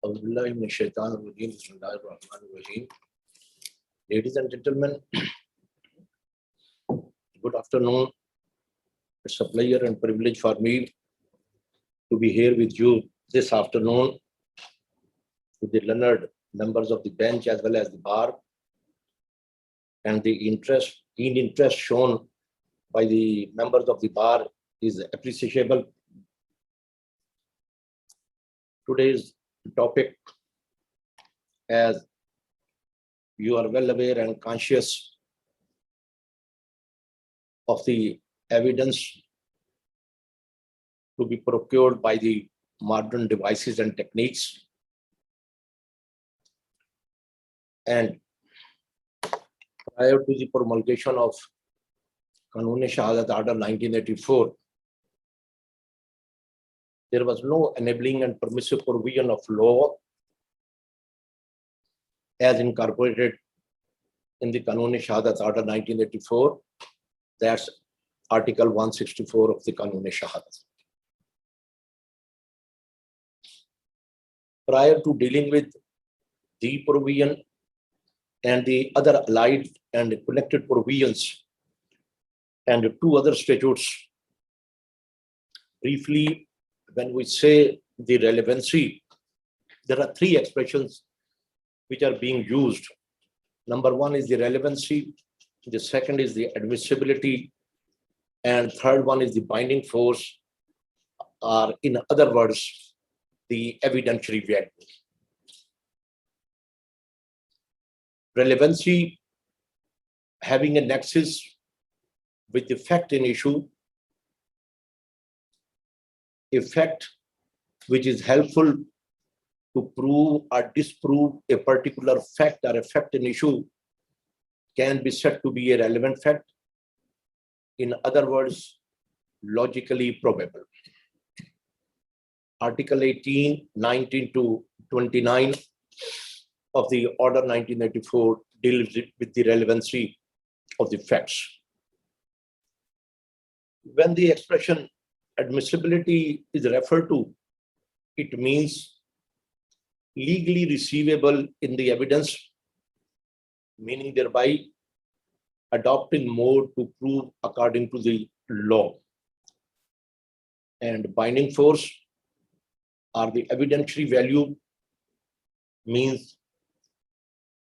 Ladies and gentlemen, good afternoon. It's a pleasure and privilege for me to be here with you this afternoon with the learned members of the bench as well as the bar, and the keen interest shown by the members of the bar is appreciable. Today's topic, as you are well aware and conscious of the evidence to be procured by the modern devices and techniques, and prior to the promulgation of Qanun-e-Shahadat Order 1984, there was no enabling and permissive provision of law as incorporated in the Qanun-e-Shahadat Order 1984. That's Article 164 of the Qanun-e-Shahadat. Prior to dealing with the provision and the other allied and connected provisions and two other statutes, briefly, when we say the relevancy, there are three expressions which are being used. Number one is the relevancy, the second is the admissibility, and third one is the binding force, or in other words, the evidentiary value. Relevancy having a nexus with the fact in issue, a fact which is helpful to prove or disprove a particular fact or a fact in issue can be said to be a relevant fact. In other words, logically probable. Article 18, 19 to 29 of the Order 1984 deals with the relevancy of the facts. When the expression admissibility is referred to, it means legally receivable in the evidence, meaning thereby adopting mode to prove according to the law. And binding force, or the evidentiary value, means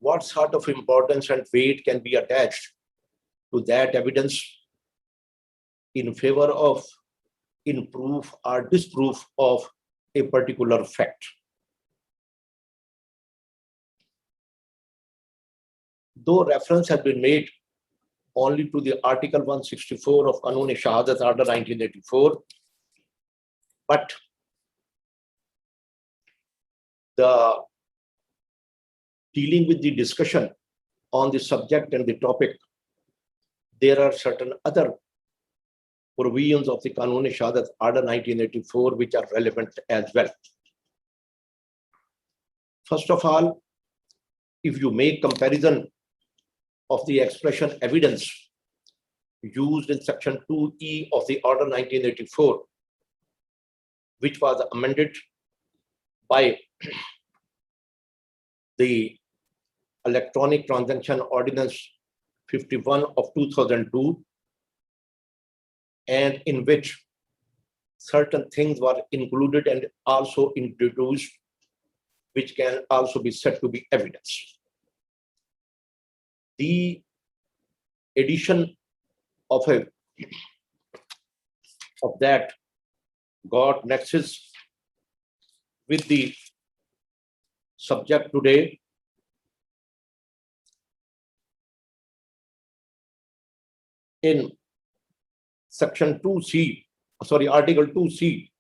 what sort of importance and weight can be attached to that evidence in favor of, in proof or disproof of a particular fact. Though reference has been made only to the Article 164 of Qanun-e-Shahadat Order 1984, but the dealing with the discussion on the subject and the topic, there are certain other provisions of the Qanun-e-Shahadat Order 1984 which are relevant as well. First of all, if you make comparison of the expression evidence used in Section 2E of the Order 1984, which was amended by the Electronic Transaction Ordinance 51 of 2002, and in which certain things were included and also introduced, which can also be said to be evidence. The addition of that got nexus with the subject today. In Section 2C, Article 2C,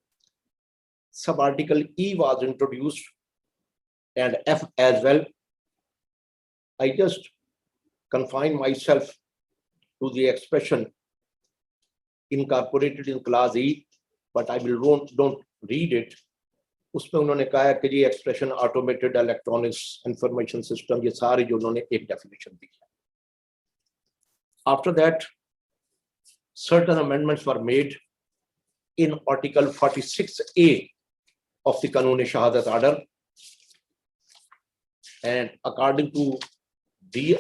sub-article E was introduced, and F as well. I just confine myself to the expression incorporated in Clause E, but I will don't read it. उसमें उन्होंने कहा कि ये expression automated electronics information system, ये सारे जो उन्होंने एक definition दी है. After that, certain amendments were made in Article 46A of the Qanun-e-Shahadat Order, And according to the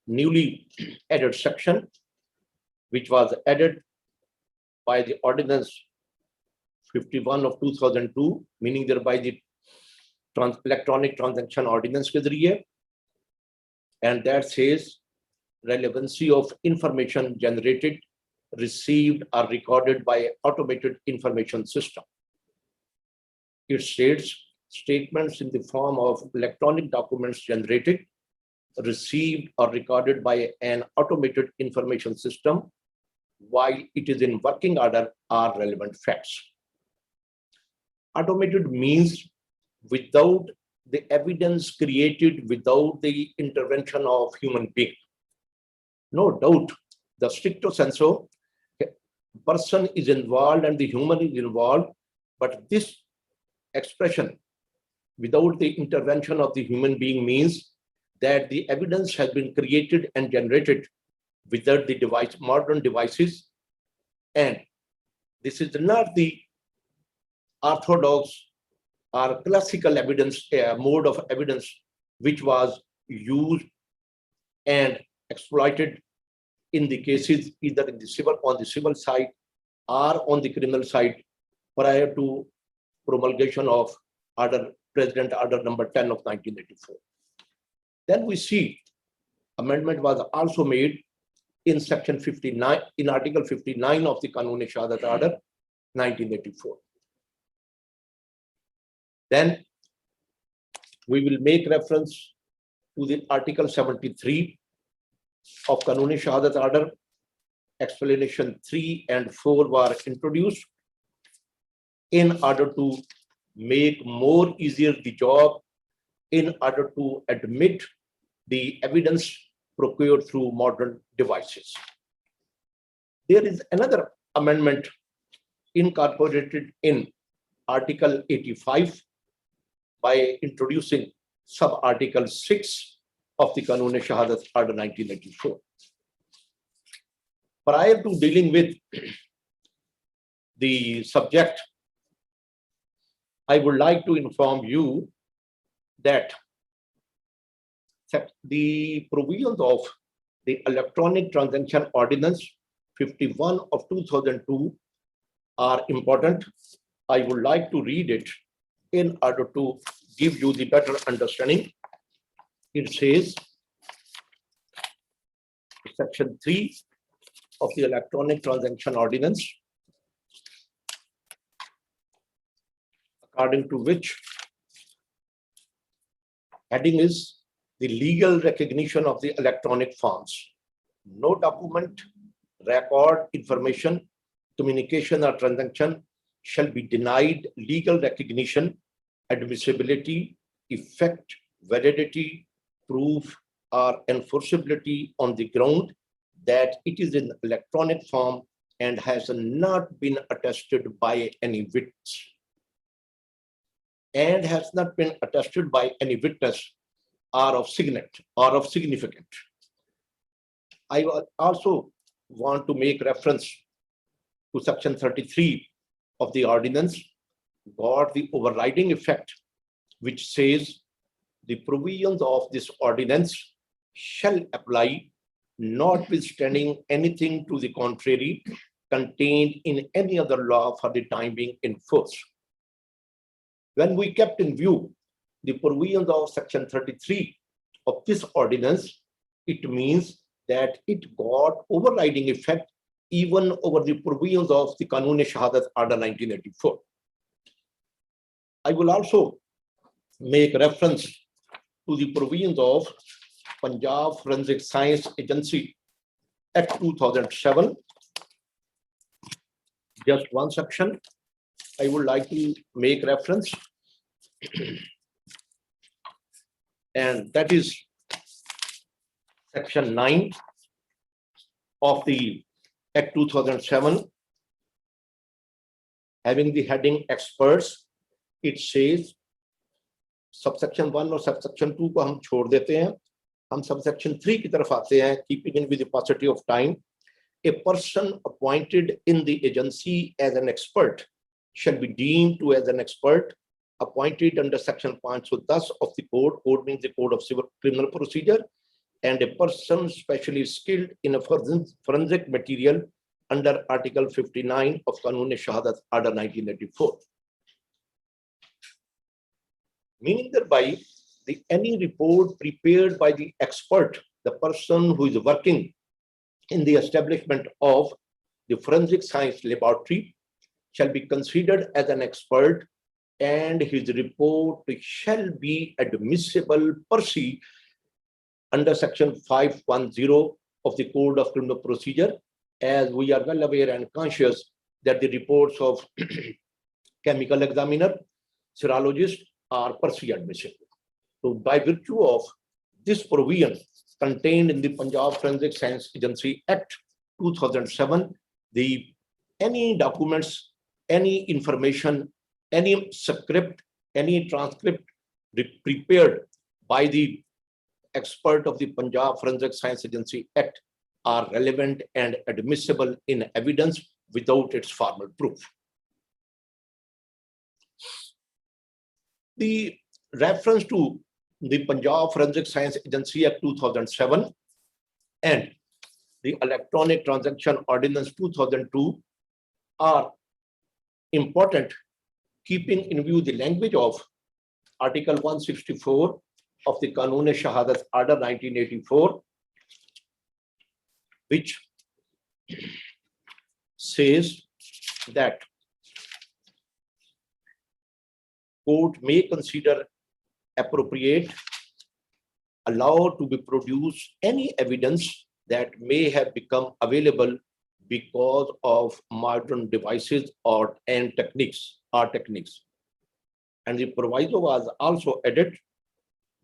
newly added section, which was added by the Ordinance 51 of 2002, meaning thereby the Electronic Transaction Ordinance के जरिए, and that says relevancy of information generated, received or recorded by automated information system. It states statements in the form of electronic documents generated, received or recorded by an automated information system while it is in working order are relevant facts. Automated means without the evidence created, without the intervention of human being. No doubt, the stricto sensu, person is involved and the human is involved, but this expression without the intervention of the human being means that the evidence has been created and generated without the modern devices, and this is not the orthodox or classical evidence mode of evidence which was used and exploited in the cases either in the on the civil side or on the criminal side prior to promulgation of President Order number 10 of 1984. Then we see amendment was also made in section 59, in article 59 of the Kanun-e-Shahadat Order 1984. Then we will make reference to the article 73 of Kanun-e-Shahadat Order. Explanation 3 and 4 were introduced in order to make more easier the job, in order to admit the evidence procured through modern devices. There is another amendment incorporated in Article 85 by introducing sub-article 6 of the Kanun-e-Shahadat Order 1984. Prior to dealing with the subject, I would like to inform you that the provisions of the Electronic Transaction Ordinance 51 of 2002 are important. I would like to read it in order to give you the better understanding. It says, section 3 of the Electronic Transaction Ordinance, according to which heading is the legal recognition of the electronic forms. No document, record, information, communication or transaction shall be denied legal recognition, admissibility, effect, validity, proof, or enforceability on the ground that it is in electronic form and has not been attested by any witness. And has not been attested by any witness or of significant. I also want to make reference to section 33 of the ordinance, got the overriding effect, which says the provisions of this ordinance shall apply notwithstanding anything to the contrary contained in any other law for the time being in force. When we kept in view the provisions of section 33 of this ordinance, it means that it got overriding effect even over the provisions of the Kanun-e-Shahadat Order 1984. I will also make reference to the provisions of Punjab Forensic Science Agency Act 2007. Just one section I would like to make reference, and that is section 9 of the Act 2007, having the heading experts. It says subsection 1 और subsection 2 को हम छोड़ देते हैं, हम subsection 3 की तरफ आते हैं. Keeping in with the paucity of time, a person appointed in the agency as an expert shall be deemed to as an expert appointed under section 510 of the code means the code of civil criminal procedure, and a person specially skilled in a forensic material under Article 59 of Qanun-e-Shahadat Order 1984. Meaning thereby, any report prepared by the expert, the person who is working in the establishment of the forensic science laboratory, shall be considered as an expert, and his report shall be admissible per se under section 510 of the Code of Criminal Procedure, as we are well aware and conscious that the reports of chemical examiner, serologist are per se admissible. So by virtue of this provision contained in the Punjab Forensic Science Agency Act 2007, any documents, any information, any script, any transcript prepared by the expert of the Punjab Forensic Science Agency Act are relevant and admissible in evidence without its formal proof. The reference to the Punjab Forensic Science Agency Act 2007 and the Electronic Transaction Ordinance 2002 are important, keeping in view the language of Article 164 of the Qanun-e-Shahadat Order 1984, which says that court may consider appropriate, allow to be produced any evidence that may have become available because of modern devices and techniques. And the proviso was also added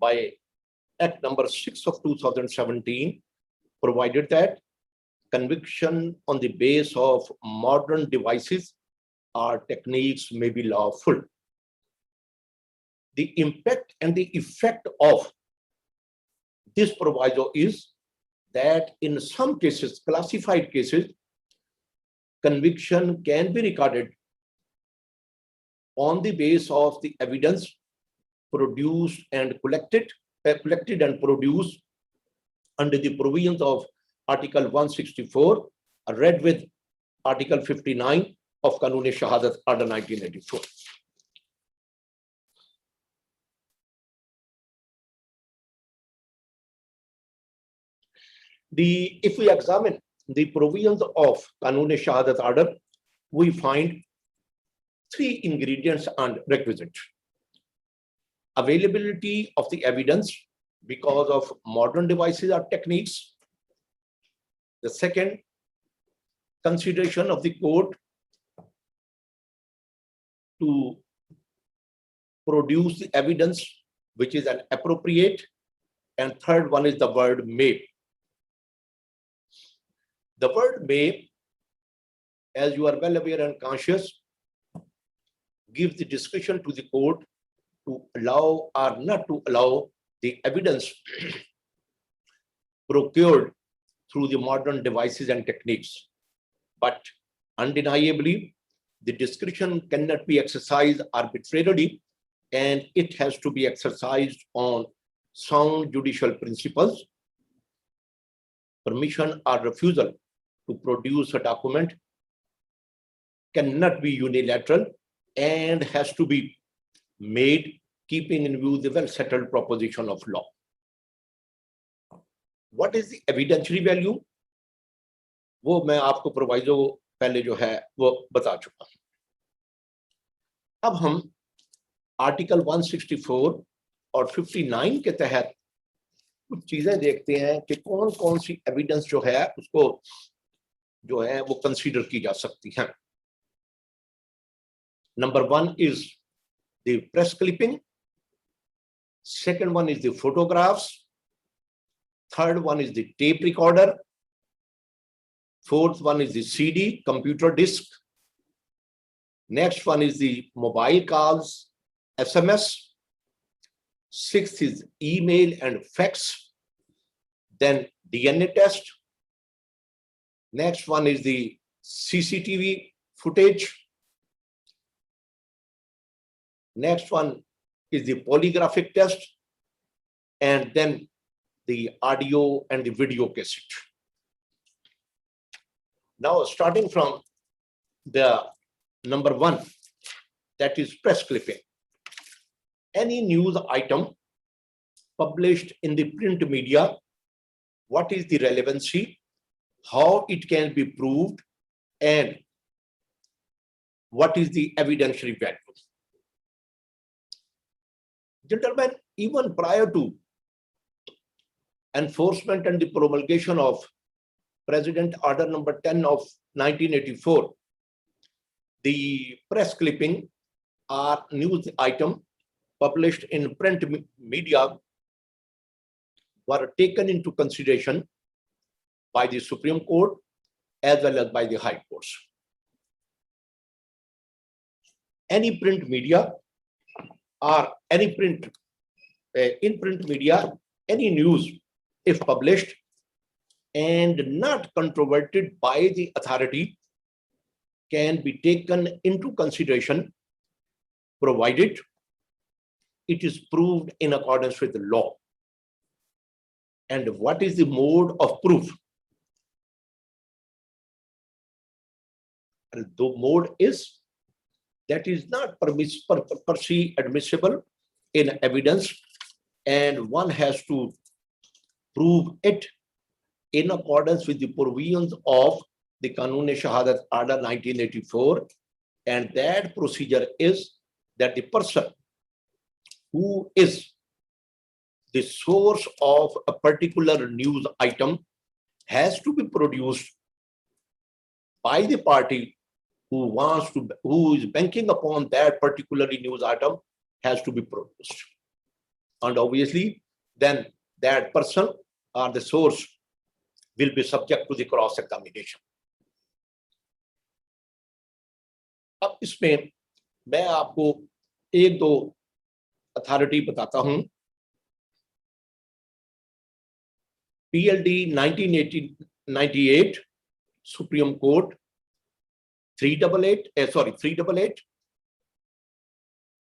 by Act number 6 of 2017, provided that conviction on the basis of modern devices or techniques may be lawful. The impact and the effect of this proviso is that in some cases, classified cases, conviction can be recorded on the basis of the evidence produced and collected and produced under the provisions of Article 164, read with Article 59 of Qanun-e-Shahadat Order 1984. If we examine the provisions of Qanun-e-Shahadat Order, we find three ingredients and requisites. Availability of the evidence because of modern devices or techniques. The second, consideration of the court to produce the evidence which is an appropriate, and third one is the word may. The word may, as you are well aware and conscious, gives the discretion to the court to allow or not to allow the evidence procured through the modern devices and techniques. But undeniably, the discretion cannot be exercised arbitrarily, and it has to be exercised on sound judicial principles. Permission or refusal to produce a document cannot be unilateral and has to be made keeping in view the well-settled proposition of law. What is the evidentiary value? वो मैं आपको proviso पहले जो है वो बता चुका हूं। अब हम आर्टिकल 164 और 59 के तहत कुछ चीजें देखते हैं कि कौन कौन सी एविडेंस जो है उसको जो है वो कंसीडर की जा सकती है। Number 1 is the press clipping. Second one is the photographs. Third one is the tape recorder. Fourth one is the CD, computer disk. Next one is the mobile calls, SMS. Sixth is email and fax. Then DNA test. Next one is the CCTV footage. Next one is the polygraphic test, and then the audio and the video cassette. Now, starting from the number one, that is press clipping. Any news item published in the print media, what is the relevancy, how it can be proved, and what is the evidentiary value. Gentlemen, even prior to enforcement and the promulgation of President Order number 10 of 1984, the press clipping or news item published in print media were taken into consideration by the Supreme Court as well as by the High Courts. Any print media or any print, in print media, any news, if published and not controverted by the authority, can be taken into consideration, provided it is proved in accordance with the law. And what is the mode of proof? And the mode is that is not per se admissible in evidence, and one has to prove it in accordance with the provisions of the Qanun-e-Shahadat Order 1984, and that procedure is that the person who is the source of a particular news item has to be produced by the party who is banking upon that particular news item, has to be produced. And obviously, then that person or the source will be subject to the cross-examination. अब इसमें मैं आपको एक दो authority बताता हूं. PLD 1998 Supreme Court 388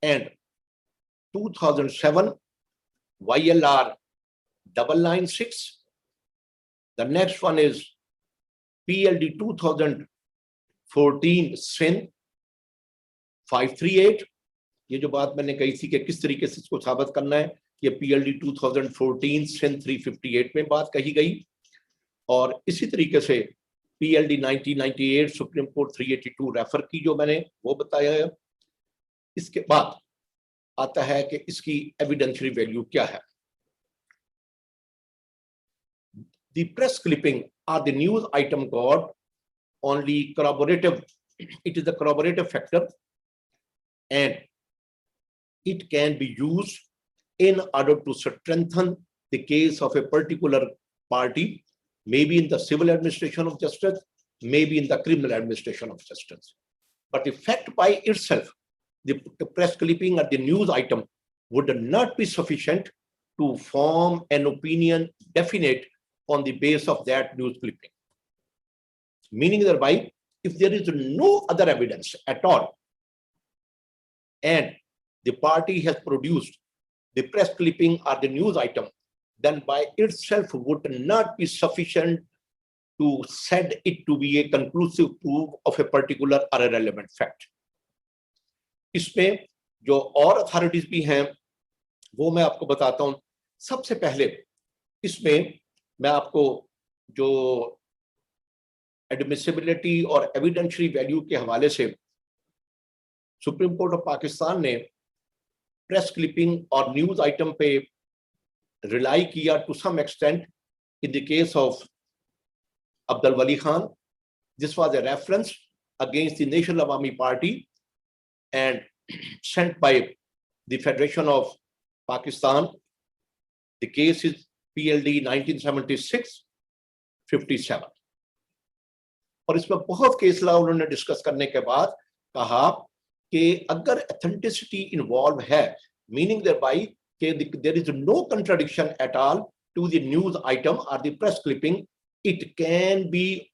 and 2007 YLR 996. The next one is PLD 2014 SIN 538. ये जो बात मैंने कही थी कि किस तरीके से इसको साबित करना है, ये PLD 2014 SIN 358 में बात कही गई. और इसी तरीके से PLD 1998 सुप्रीम कोर्ट 382 रेफर की जो मैंने वो बताया है. इसके बाद आता है कि इसकी एविडेंशियरी वैल्यू क्या है. The press clipping or the news item got only corroborative, it is a corroborative factor, and it can be used in order to strengthen the case of a particular party, maybe in the civil administration of justice, maybe in the criminal administration of justice. But the fact by itself, the press clipping or the news item would not be sufficient to form an opinion definite on the basis of that news clipping. Meaning thereby, if there is no other evidence at all, and the party has produced the press clipping or the news item, then by itself would not be sufficient to set it to be a conclusive proof of a particular or a relevant fact. इसमें जो और authorities भी हैं वो मैं आपको बताता हूं. सबसे पहले इसमें मैं आपको जो एडमिसिबिलिटी और एविडेंशियरी वैल्यू के हवाले से सुप्रीम कोर्ट ऑफ पाकिस्तान ने प्रेस क्लिपिंग और न्यूज आइटम पे रिलाई किया to some extent in the case of Abdul Wali Khan. This was a reference against the National Awami Party and sent by the Federation of Pakistan. The case is PLD 1976-57. और इसमें बहुत case ला उन्होंने discuss करने के बाद कहा कि अगर ऑथेंटिसिटी इन्वॉल्व है, meaning thereby there is no contradiction at all to the news item or the press clipping, it can be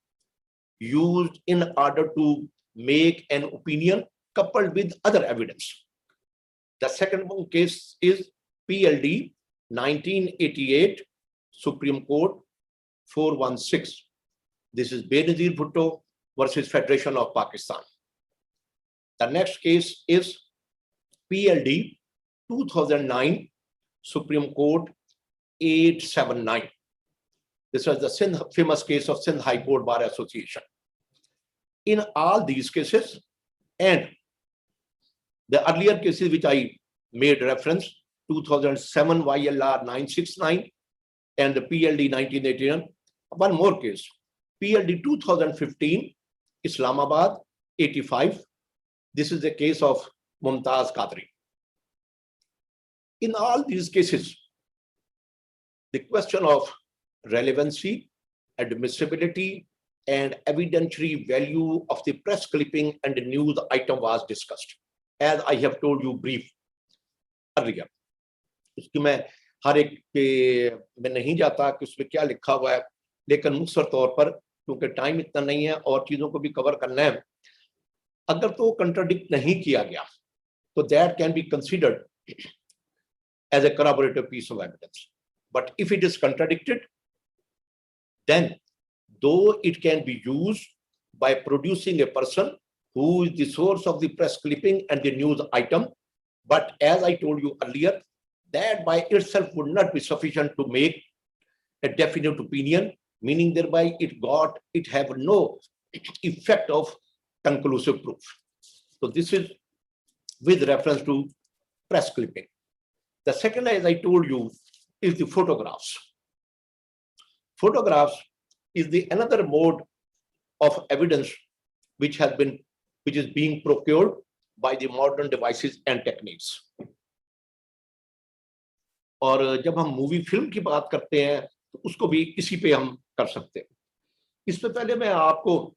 used in order to make an opinion coupled with other evidence. The second one case is PLD 1988 Supreme Court 416. This is Benazir Bhutto versus Federation of Pakistan. The next case is PLD 2009 Supreme Court 879. This was the famous case of Sindh High Court Bar Association. In all these cases and the earlier cases which I made reference, 2007 YLR 969 and the PLD 1981, one more case, PLD 2015 Islamabad 85. This is the case of Mumtaz Qadri. In all these cases, the question of relevancy, admissibility, and evidentiary value of the press clipping and the news item was discussed, as I have told you brief earlier. इसकी मैं हर एक पे मैं नहीं जाता कि उसमें क्या लिखा हुआ है, लेकिन मुख्तसर तौर पर क्योंकि टाइम इतना नहीं है और चीजों को भी कवर करना है, अगर तो कंट्राडिक्ट नहीं किया गया तो that can be considered as a corroborative piece of evidence. But if it is contradicted, then though it can be used by producing a person who is the source of the press clipping and the news item, but as I told you earlier, that by itself would not be sufficient to make a definite opinion, meaning thereby it have no effect of conclusive proof. So this is with reference to press clipping. The second, as I told you, is the photographs. Photographs is another mode of evidence which is being procured by the modern devices and techniques. और जब हम movie film की बात करते हैं तो उसको भी इसी पे हम कर सकते हैं. इससे पहले मैं आपको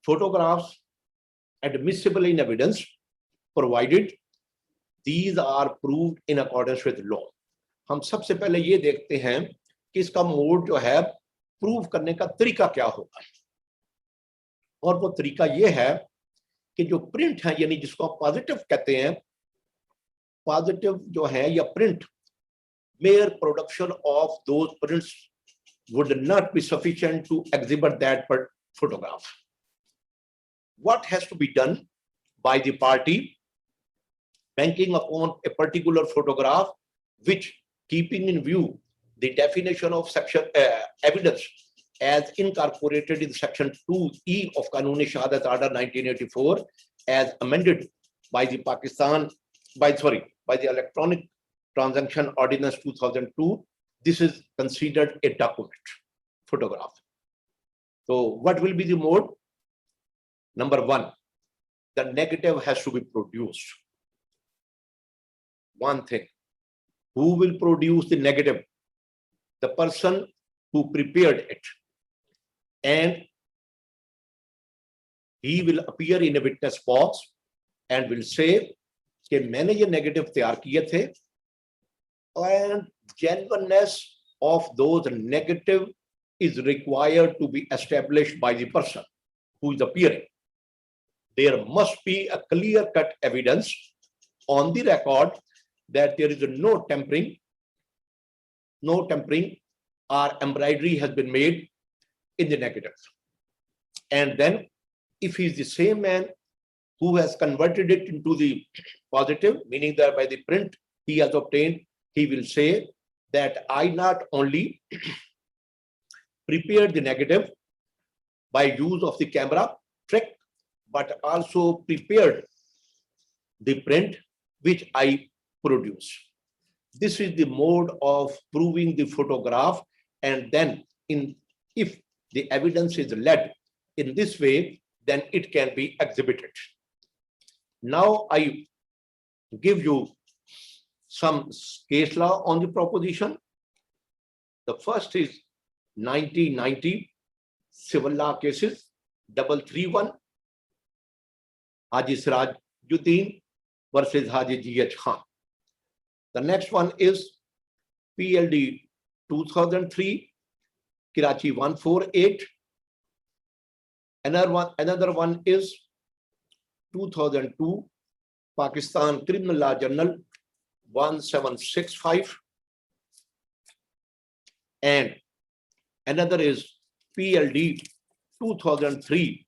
photographs admissible in evidence provided these are proved in accordance with law. हम सबसे पहले ये देखते हैं कि इसका मोड जो है प्रूव करने का तरीका क्या होगा, और वो तरीका ये है कि जो प्रिंट है यानी जिसको आप पॉजिटिव कहते हैं, पॉजिटिव जो है या print, mere production of those prints would not be sufficient to exhibit that photograph. What has to be done by the party banking upon a particular photograph which, keeping in view the definition of section evidence as incorporated in section 2E of Qanun-e-Shahadat Order 1984 as amended by the by the Electronic Transaction Ordinance 2002, this is considered a document, photograph. So what will be the mode? Number one, the negative has to be produced. One thing, who will produce the negative? The person who prepared it. And he will appear in a witness box and will say कि मैंने ये negative तैयार किए थे, and genuineness of those negative is required to be established by the person who is appearing. There must be a clear-cut evidence on the record that there is no tampering or embroidery has been made in the negative. And then if he is the same man who has converted it into the positive, meaning that by the print he has obtained, he will say that I not only prepared the negative by use of the camera trick, but also prepared the print which I produce. This is the mode of proving the photograph, and then if the evidence is led in this way, then it can be exhibited. Now I give you some case law on the proposition. The first is 1990 civil law cases 331 Haji Sirajuddin versus Haji G.H. Khan. The next one is PLD 2003 Karachi 148. Another one is 2002, Pakistan Criminal Law Journal 1765, and another is PLD 2003,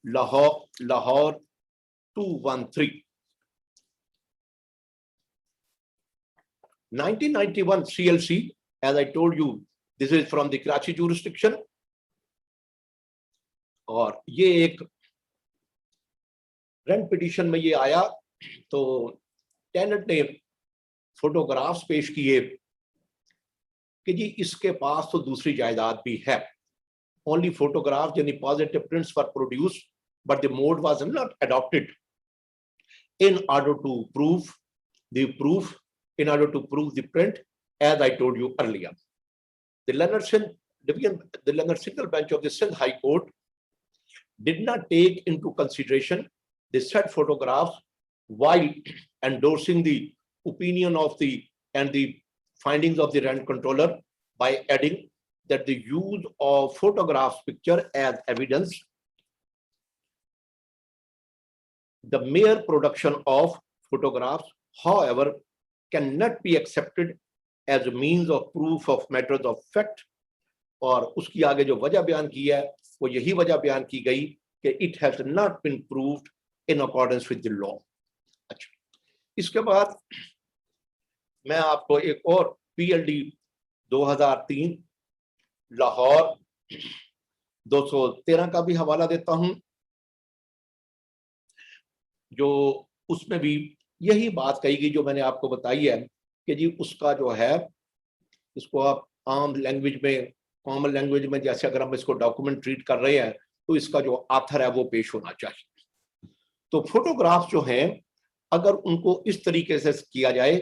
Lahore 213. 1991 CLC, as I told you, this is from the Karachi jurisdiction, और ये एक rent petition में ये आया, तो tenant ने photographs पेश किए कि जी इसके पास तो दूसरी जायदाद भी है. Only photographs and the positive prints were produced, but the mode was not adopted in order to prove the proof, in order to prove the print, as I told you earlier. The Leonard Single Bench of the Sindh High Court did not take into consideration the said photographs while endorsing the opinion of the and the findings of the rent controller by adding that the use of photographs picture as evidence, the mere production of photographs, however, cannot be accepted as a means of proof of matters of fact. और उसकी आगे जो वजह बयान की है वो यही वजह बयान की गई कि it has not been proved in accordance with the law. अच्छा, इसके बाद मैं आपको एक और PLD 2003 लाहौर 213 का भी हवाला देता हूं, जो उसमें भी यही बात कही गई जो मैंने आपको बताई है कि जी उसका जो है, इसको आप आम लैंग्वेज में, कॉमन लैंग्वेज में, जैसे अगर हम इसको डॉक्यूमेंट ट्रीट कर रहे हैं तो इसका जो आथर है वो पेश होना चाहिए. तो फोटोग्राफ्स जो हैं अगर उनको इस तरीके से किया जाए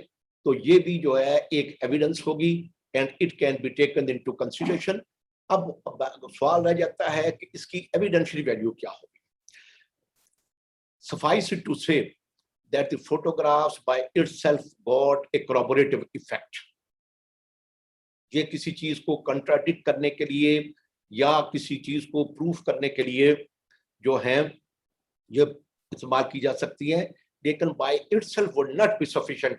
तो ये भी जो है एक एविडेंस होगी and it can be taken into consideration. अब सवाल रह जाता है कि इसकी एविडेंशियल वैल्यू क्या होगी. Suffice it to say that the photographs by itself got a corroborative effect. ये किसी चीज को कंट्राडिक्ट करने के लिए या किसी चीज को प्रूफ करने के लिए जो है ये इस्तेमाल की जा सकती है, लेकिन by itself would not be sufficient.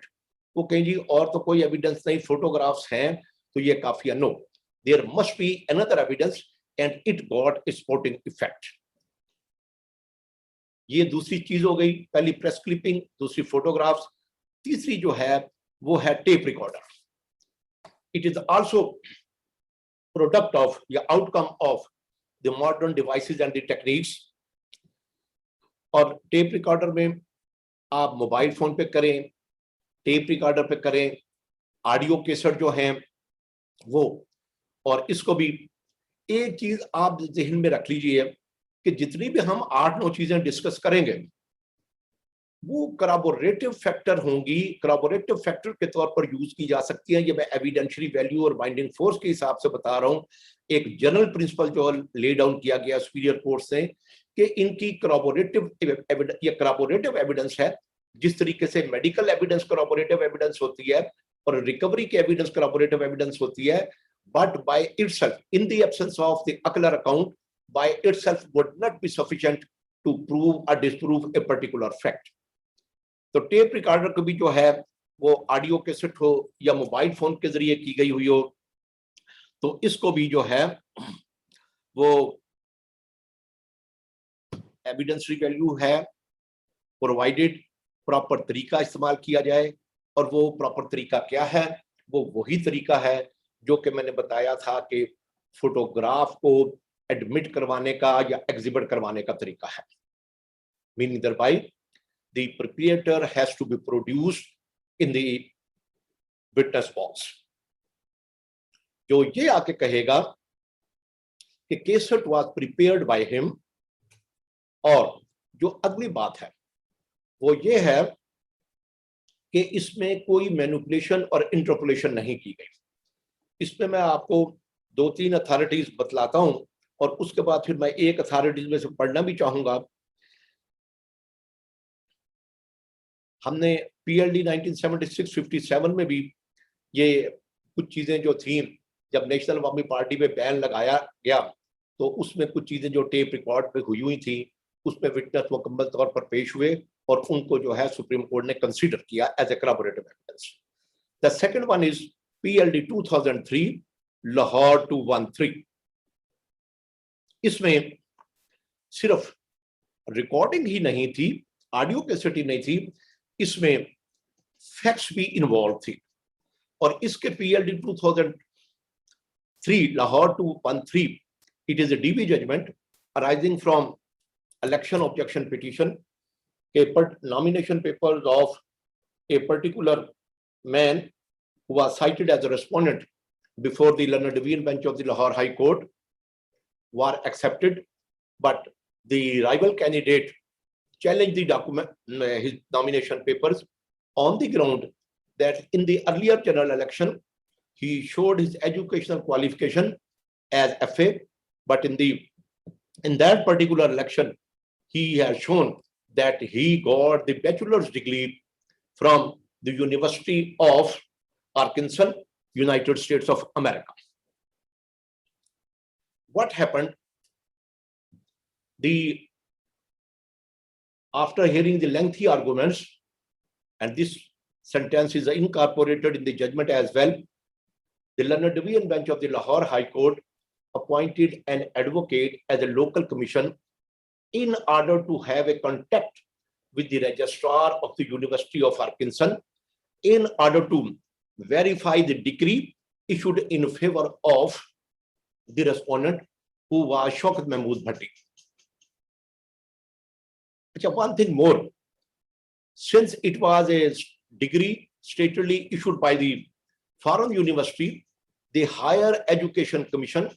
वो कहीं जी और तो कोई एविडेंस नहीं, फोटोग्राफ्स हैं तो ये काफी है. No, there must be another evidence and it got a sporting effect. ये दूसरी चीज हो गई, पहली प्रेस क्लिपिंग, दूसरी फोटोग्राफ्स, तीसरी जो है वो है tape recorder. It is also product of या outcome of the modern devices and the techniques. और टेप रिकॉर्डर में आप मोबाइल फोन पे करें, टेप रिकॉर्डर पे करें, ऑडियो कैसेट जो हैं वो, और इसको भी एक चीज आप जहन में रख लीजिए कि जितनी भी हम 8-9 चीजें डिस्कस करेंगे वो कराबोरेटिव फैक्टर होंगी, कराबोरेटिव फैक्टर के तौर पर यूज की जा सकती है. ये मैं एविडेंशियरी वैल्यू और बाइंडिंग फोर्स के हिसाब से बता रहा हूं. एक जनरल प्रिंसिपल जो ले डाउन किया गया सुपीरियर कोर्ट से कि इनकी कराबोरेटिव एविडेंस है. जिस तरीके से मेडिकल एविडेंस कराबोरेटिव एविडेंस होती है और रिकवरी की एविडेंस कराबोरेटिव एविडेंस होती है, but by itself in the absence of the ocular account by itself would not be sufficient to prove or disprove a particular fact. तो टेप रिकॉर्डर को भी जो है वो ऑडियो कैसेट हो या मोबाइल फोन के जरिए की गई हुई हो, तो इसको भी जो है वो एविडेंशियल वैल्यू है, प्रोवाइडेड प्रॉपर तरीका इस्तेमाल किया जाए. और वो प्रॉपर तरीका क्या है? वो वही तरीका है जो कि मैंने बताया था कि फोटोग्राफ को एडमिट करवाने का या एग्जिबिट करवाने का तरीका है. Meaning thereby the proprietor has to be produced in the witness box. जो ये आके कहेगा कि cassette was prepared by him, और जो अगली बात है वो ये है कि इसमें कोई मैनिपुलेशन और इंटरपोलेशन नहीं की गई. इसमें मैं आपको 2-3 अथॉरिटीज बतलाता हूं और उसके बाद फिर मैं एक अथॉरिटीज में से पढ़ना भी चाहूंगा. हमने PLD 1976-57 में भी ये कुछ चीजें जो थी, जब नेशनल अवामी पार्टी पे बैन लगाया गया तो उसमें कुछ चीजें जो टेप रिकॉर्ड पे हुई थी उस पर विटनेस मुकम्मल तौर पर पेश हुए और उनको जो है सुप्रीम कोर्ट ने कंसीडर किया as a corroborative evidence. The second one is PLD 2003 Lahore 213. इसमें सिर्फ रिकॉर्डिंग ही नहीं थी, ऑडियो कैसेट ही नहीं थी, इसमें फैक्ट्स भी इन्वॉल्व थी. और इसके PLD 2003 Lahore 213, it is a DB judgment arising from election objection petition. Nomination papers of a particular man who was cited as a respondent before the learned division bench of the Lahore High Court were accepted, but the rival candidate challenged the document, his nomination papers, on the ground that in the earlier general election he showed his educational qualification as FA, but in that particular election he has shown that he got the bachelor's degree from the University of Arkansas, United States of America. What happened? After hearing the lengthy arguments, and this sentence is incorporated in the judgment as well, the learned division bench of the Lahore High Court appointed an advocate as a local commission in order to have a contact with the registrar of the University of Arkansas in order to verify the decree issued in favor of the respondent, who was Shaukat Mahmood Bhatti. One thing more, since it was a degree stately issued by the foreign university, the Higher Education Commission,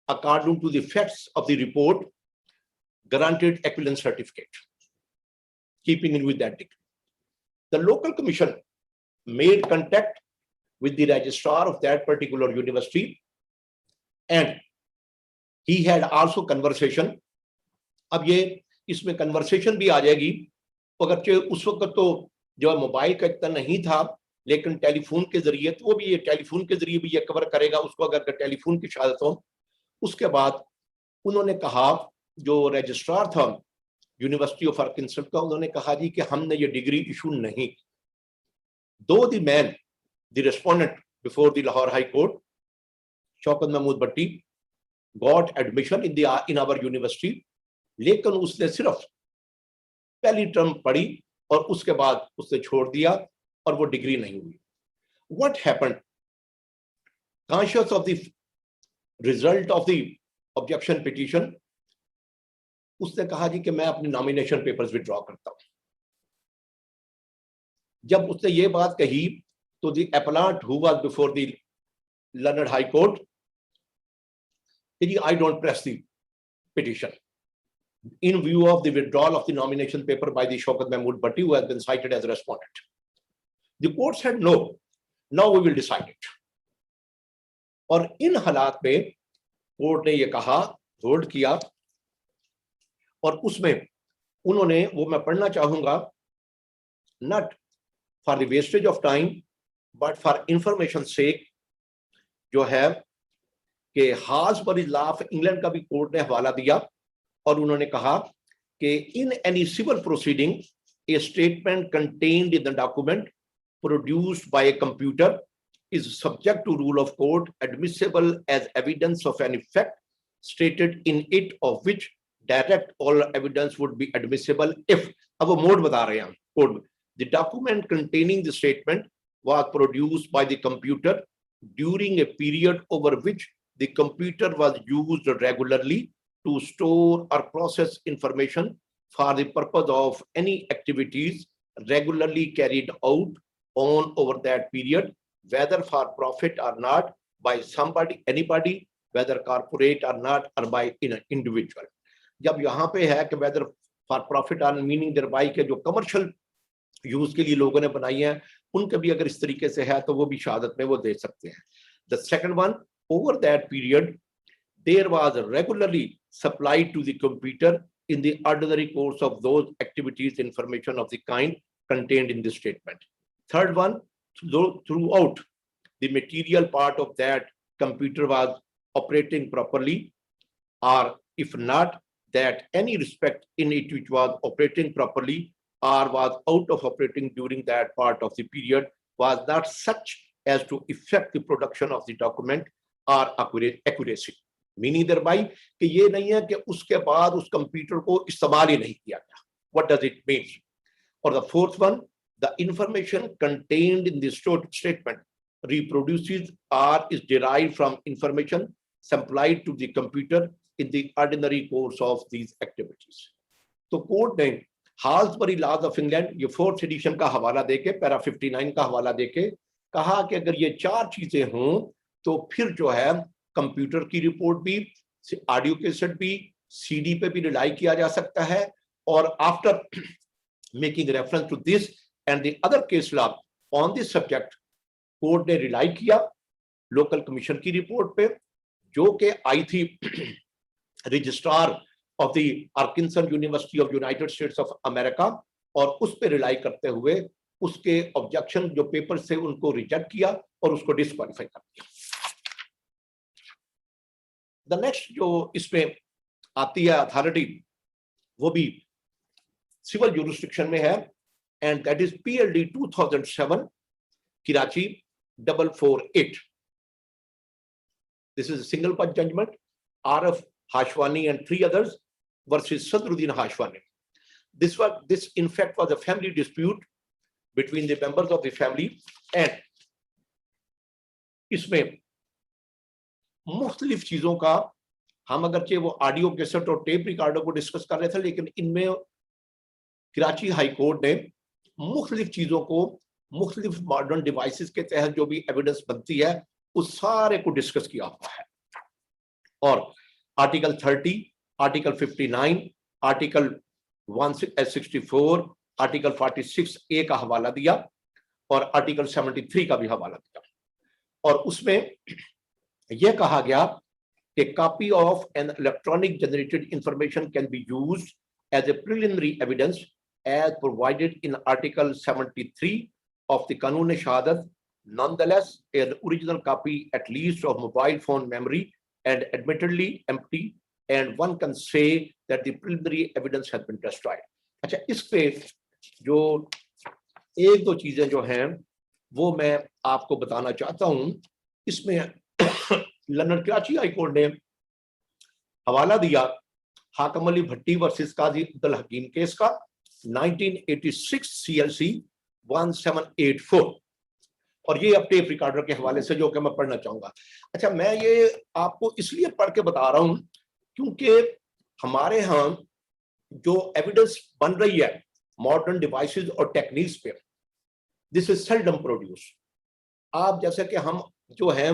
according to the facts of the report, granted equivalence certificate, keeping in with that degree. The local commission made contact with the registrar of that particular university, and he had also conversation. अब ये इसमें conversation भी आ जाएगी, अगरचे उस वक्त तो जो मोबाइल का इतना नहीं था, लेकिन टेलीफोन के जरिए, तो वो भी ये टेलीफोन के जरिए भी ये कवर करेगा उसको, अगर टेलीफोन की शहादत हो. उसके बाद उन्होंने कहा, जो रजिस्ट्रार था यूनिवर्सिटी ऑफ आर्कांसस का, उन्होंने कहा जी कि हमने ये डिग्री इशू नहीं. Though the man, the respondent before the Lahore high court, Shaukat Mahmood Bhatti, got admission in our university, लेकिन उसने सिर्फ पहली टर्म पढ़ी और उसके बाद उसने छोड़ दिया और वो डिग्री नहीं हुई. What happened? Conscious of the result of the objection petition, उसने कहा जी कि मैं अपने नॉमिनेशन पेपर्स विड्रॉ करता हूं. जब उसने ये बात कही तो the appellant who was before the learned high court, जी I don't press the petition in view of the withdrawal of the nomination paper by the Shaukat Mahmood Bhatti, who has been cited as a respondent. The court said no, now we will decide it. और इन हालात पे court ने ये कहा, hold किया, और उसमें उन्होंने, वो मैं पढ़ना चाहूंगा, not for the wastage of time but for information sake, जो है कि हाज पर लॉ ऑफ इंग्लैंड का भी कोर्ट ने हवाला दिया, और उन्होंने कहा कि in any civil proceeding a statement contained in the document produced by a computer is subject to rule of court, admissible as evidence of an effect stated in it, of which direct all evidence would be admissible if, अब वो mode बता रहे हैं court में, the document containing the statement was produced by the computer during a period over which the computer was used regularly to store or process information for the purpose of any activities regularly carried out on over that period, whether for profit or not, by somebody, anybody, whether corporate or not, or by in an individual. जब यहाँ पे है कि whether for profit or meaning thereby के जो commercial use के लिए लोगों ने बनाई हैं, उनके भी अगर इस तरीके से है तो वो भी शहादत में वो दे सकते हैं. The second one, over that period, there was regularly supplied to the computer in the ordinary course of those activities information of the kind contained in the statement. Third one, throughout the material part of that computer was operating properly, or if not, that any respect in it which was operating properly or was out of operating during that part of the period was not such as to affect the production of the document or accuracy. Meaning thereby कि ये नहीं है कि उसके बाद उस computer को इस्तेमाल ही नहीं किया गया. What does it mean? Or the fourth one, the information contained in the statement reproduces or is derived from information supplied to the computer in the ordinary course of these activities. तो court ने हाल्सबरी laws of England ये 4th addition का हवाला देके para 59 का हवाला देके कहा कि अगर ये 4 चीजें हों तो फिर जो है कंप्यूटर की रिपोर्ट भी, ऑडियो कैसेट भी, सीडी पे भी रिलाई किया जा सकता है. और after making reference to this and the other case law on this subject, court ने रिलाई किया लोकल कमीशन की रिपोर्ट पे जो कि आई थी registrar of the Arkansas university of United States of America, और उस पे रिलाई करते हुए उसके ऑब्जेक्शन जो पेपर से उनको रिजेक्ट किया और उसको डिस्क्वालीफाई कर दिया. द नेक्स्ट जो इसमें आती है अथॉरिटी वो भी सिविल जुरिस्डिक्शन में है and that is PLD 2007 Karachi 448. This is a single punch judgment, RF Hashwani and 3 others versus Sadruddin Hashwani. This in fact was a family dispute between the members of the family and इसमें मुख्तलिफ चीजों का हम अगरचे वो audio cassette और tape recorder को discuss कर रहे थे, लेकिन इनमें कराची हाई कोर्ट ने मुख्तलिफ चीजों को मुख्तलिफ मॉडर्न डिवाइसेस के तहत जो भी एविडेंस बनती है उस सारे को डिस्कस किया हुआ है. और article 30, article 59, article 164, article 46A का हवाला दिया और आर्टिकल 73 का भी हवाला दिया. और उसमें यह कहा गया कि copy of an electronic generated information can be used as a preliminary evidence as provided in Article 73 of the Kanun Shahadat. Nonetheless, an original copy at least of mobile phone memory and admittedly empty, and one can say that the preliminary evidence has been destroyed. अच्छा, इस पे जो एक दो चीजें जो हैं वो मैं आपको बताना चाहता हूं. इसमें लंदन कराची हाई कोर्ट ने हवाला दिया हाकम अली भट्टी वर्सेस काजी अब्दुल हकीम केस का 1986 CLC 1784, और ये अब टेप रिकॉर्डर के हवाले से जो कि मैं पढ़ना चाहूंगा. अच्छा, मैं ये आपको इसलिए पढ़ के बता रहा हूं क्योंकि हमारे यहाँ जो एविडेंस बन रही है मॉडर्न डिवाइसेस और टेक्निक्स पे, दिस इज सेल्डम प्रोड्यूस. आप जैसे कि हम जो हैं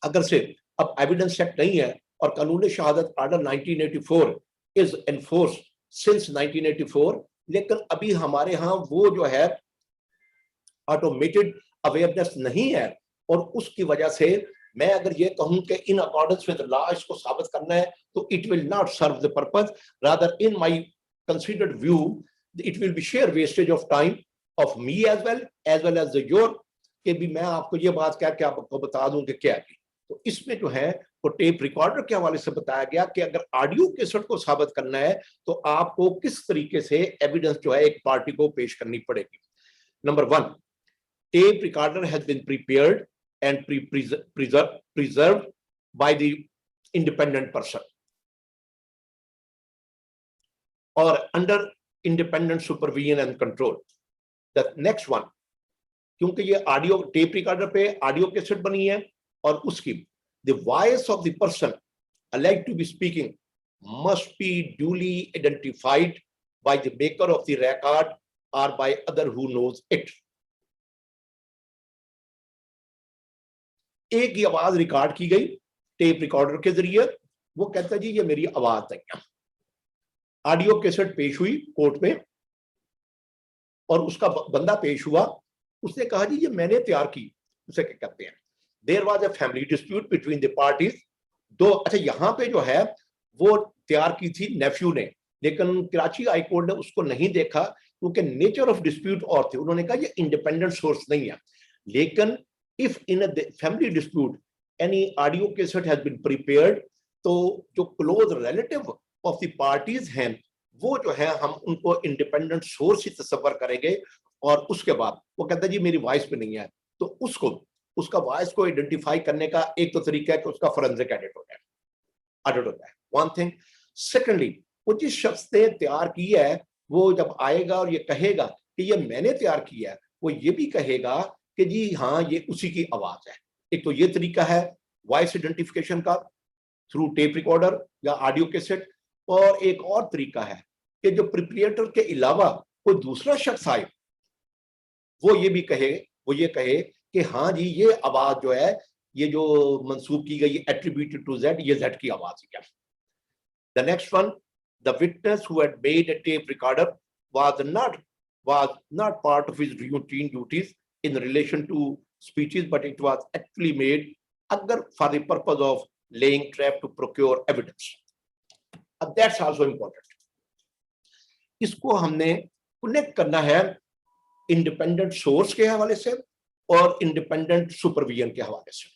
अगर से अब एविडेंस एक्ट नहीं है और कानून शहादत ऑर्डर 1984 इज एनफोर्स सिंस 1984, लेकिन अभी हमारे यहाँ वो जो है ऑटोमेटेड अवेयरनेस नहीं है, और उसकी वजह से मैं अगर ये कहूं कि इन अकॉर्डेंस विद लॉ इसको साबित करना है तो it will not serve the purpose. Rather in my considered view it will be sheer wastage of time of me as well as your, कि भी मैं आपको ये बात क्या क्या आपको बता दूं कि क्या है. तो इसमें जो है वो टेप रिकॉर्डर के हवाले से बताया गया कि अगर ऑडियो कैसेट को साबित करना है तो आपको किस तरीके से एविडेंस जो है एक पार्टी को पेश करनी पड़ेगी. Number 1, tape recorder has been prepared and preserved by the independent person और under independent supervision and control. The next one, क्योंकि ये ऑडियो टेप रिकॉर्डर पे ऑडियो कैसेट बनी है और उसकी the voice of the person alleged to be speaking must be duly identified by the maker of the record or by other who knows it. एक ही आवाज record की गई tape recorder के जरिए, वो कहता जी ये मेरी आवाज नहीं है. ऑडियो कैसेट पेश हुई कोर्ट में और उसका बंदा पेश हुआ, उसने कहा जी ये मैंने तैयार की. उसे क्या कहते हैं, There was a family dispute between the parties. दो, अच्छा यहाँ पे जो है वो तैयार की थी नेफ्यू ने, लेकिन कराची हाई कोर्ट ने उसको नहीं देखा क्योंकि नेचर ऑफ डिस्प्यूट और थे. उन्होंने कहा ये इंडिपेंडेंट सोर्स नहीं है. लेकिन if in a family dispute any audio cassette has been prepared, तो जो close relative of the parties हैं वो जो है हम उनको इंडिपेंडेंट सोर्स ही तस्वर करेंगे, और उसके बाद वो कहता है जी मेरी वॉइस पे नहीं है, तो उसको उसका वॉइस को आइडेंटिफाई करने का एक तो तरीका है कि उसका फोरेंसिक ऑडिट होता है, वन थिंग। सेकेंडली, वो जिस शख्स ने तैयार किया है वो जब आएगा और ये कहेगा कि ये मैंने तैयार किया है, वो ये भी कहेगा कि जी हाँ ये उसी की आवाज है। एक तो ये तरीका है वॉइस आइडेंटिफिकेशन का थ्रू टेप रिकॉर्डर या ऑडियो कैसेट, और एक और तरीका है कि जो प्रिपरेटर के अलावा कोई दूसरा शख्स आए वो ये कहे कि हाँ जी ये आवाज जो है, ये जो मंसूब की गई एट्रीब्यूटेड टू जेड, ये जेड की आवाज है। The next one, the witness who had made a tape recorder was not part of his routine duties in relation to speeches, but it was actually made agar for the purpose of laying trap to procure evidence. That's also important. इसको हमने connect करना है independent source के हवाले से और independent supervision के हवाले से।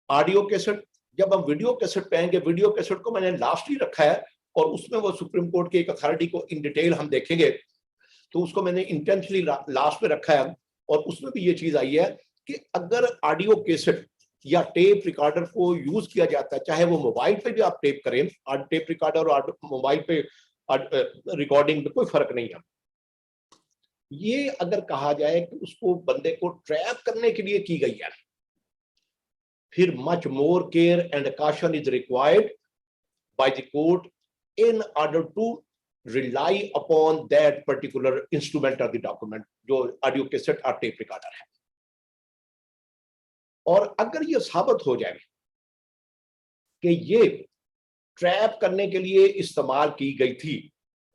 ऑडियो कैसेट, जब हम वीडियो कैसेट पे आएंगे, वीडियो कैसेट को मैंने लास्ट ही रखा है और उसमें वो सुप्रीम कोर्ट की एक अथॉरिटी को इन डिटेल हम देखेंगे, तो उसको मैंने इंटेंशनली लास्ट में रखा है। और उसमें भी ये चीज आई है कि अगर ऑडियो कैसेट या टेप रिकॉर्डर को यूज किया जाता है, चाहे वो मोबाइल पे भी आप टेप करें, टेप रिकॉर्डर और मोबाइल पे रिकॉर्डिंग में कोई फर्क नहीं है। ये अगर कहा जाए कि उसको बंदे को ट्रैप करने के लिए की गई है, फिर much more care and caution is required by the court in order to rely upon that particular instrument or the document, जो ऑडियो कैसेट और टेप रिकॉर्डर है। और अगर ये साबित हो जाए कि ये ट्रैप करने के लिए इस्तेमाल की गई थी,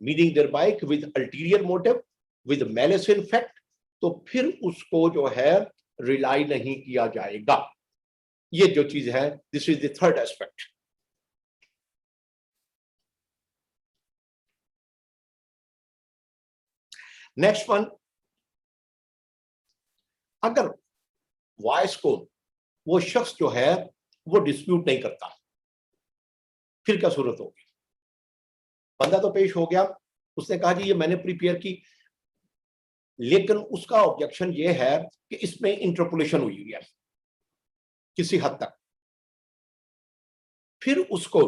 meaning thereby with ulterior motive, with malice in fact, तो फिर उसको जो है रिलाई नहीं किया जाएगा। ये जो चीज है, this is the third aspect. Next one, अगर वॉइस को वो शख्स जो है वो डिस्प्यूट नहीं करता, फिर क्या सूरत होगी? बंदा तो पेश हो गया, उसने कहा जी ये मैंने प्रिपेयर की, लेकिन उसका ऑब्जेक्शन ये है कि इसमें इंटरपोलेशन हुई है किसी हद तक। फिर उसको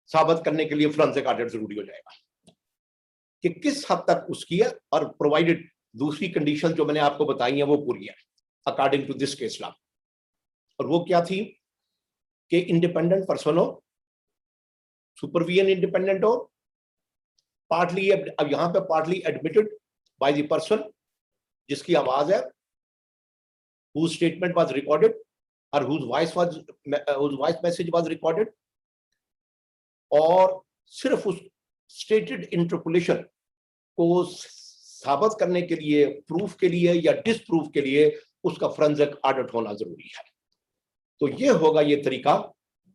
साबित करने के लिए फोरेंसिक ऑडिट जरूरी हो जाएगा कि किस हद तक उसकी है, और प्रोवाइडेड दूसरी कंडीशन जो मैंने आपको बताई है वो पूरी है according to this case law. और वो क्या थी कि इंडिपेंडेंट पर्सन हो, सुपरविजन इंडिपेंडेंट हो, पार्टली, अब यहां पे partly admitted by the person जिसकी आवाज है, whose statement was recorded or whose voice message was recorded, और सिर्फ उस स्टेटेड इंटरपोलेशन को साबित करने के लिए, प्रूफ के लिए या डिसप्रूफ के लिए उसका फोरेंसिक ऑडिट होना जरूरी है। तो ये होगा ये तरीका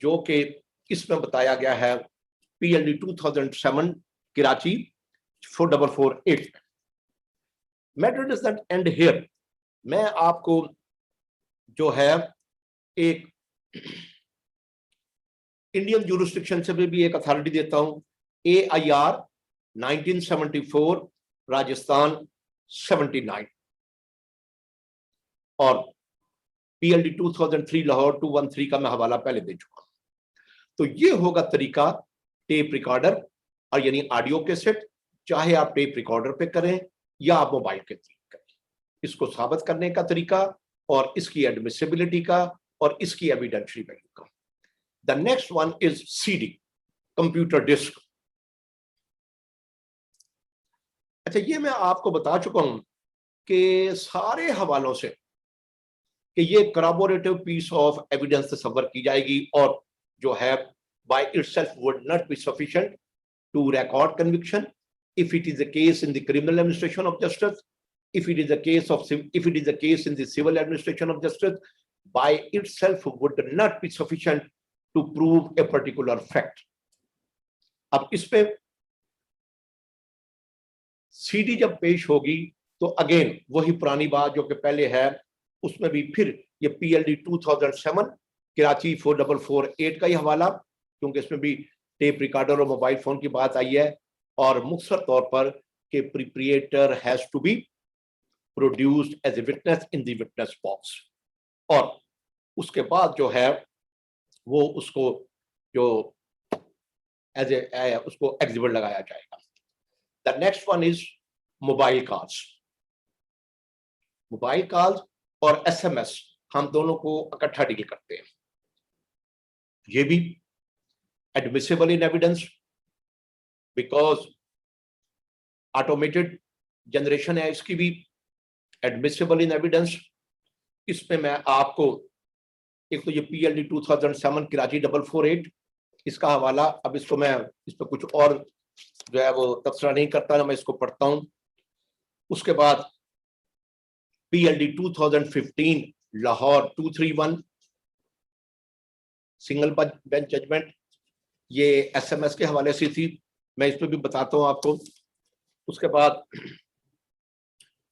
जो कि इसमें बताया गया है PLD 2007 Karachi 4448। Matter does not and here. मैं आपको जो है एक इंडियन ज्यूरिसडिक्शन से भी एक अथॉरिटी देता हूं, AIR 1974 राजस्थान 79 और PLD 2003 लाहौर 213 का मैं हवाला पहले दे चुका हूं। तो ये होगा तरीका टेप रिकॉर्डर और यानी ऑडियो कैसेट, चाहे आप टेप रिकॉर्डर पे करें या आप मोबाइल के तरीके करें, इसको साबित करने का तरीका और इसकी एडमिसिबिलिटी का और इसकी एविडेंशियरी वैल्यू का। The next one is CD, computer disk. अच्छा, ये मैं आपको बता चुका हूं कि सारे हवालों से कि ये corroborative piece of evidence तस्वर की जाएगी और जो है by itself would not be sufficient to record conviction if it is the case in the criminal administration of justice, if it is the case in the civil administration of justice, by itself would not be sufficient to prove a particular fact. अब इस पे CD जब पेश होगी तो again वही पुरानी बात जो कि पहले है, उसमें भी फिर ये PLD 2007 कराची 4448 का ही हवाला, क्योंकि इसमें भी टेप रिकॉर्डर और मोबाइल फोन की बात आई है, और मुख्तसर तौर पर कि preparator has to be produced as a witness in the witness box, और उसके बाद जो है वो उसको जो एज ए उसको एग्जिबिट लगाया जाएगा। The next one is mobile calls. Mobile calls और एसएमएस हम दोनों को इकट्ठा डील करते हैं। ये भी admissible in evidence because automated generation है, इसकी भी एडमिसिबल इन एविडेंस। इसमें मैं आपको एक तो ये PLD 2007 कराची 448 इसका हवाला, अब इसको मैं इस पर कुछ और जो है वो तबसरा नहीं करता ना, मैं इसको पढ़ता हूं। उसके बाद PLD 2015 Lahore 231 single bench judgment, ये SMS के हवाले से थी, मैं इस पर भी बताता हूं आपको। उसके बाद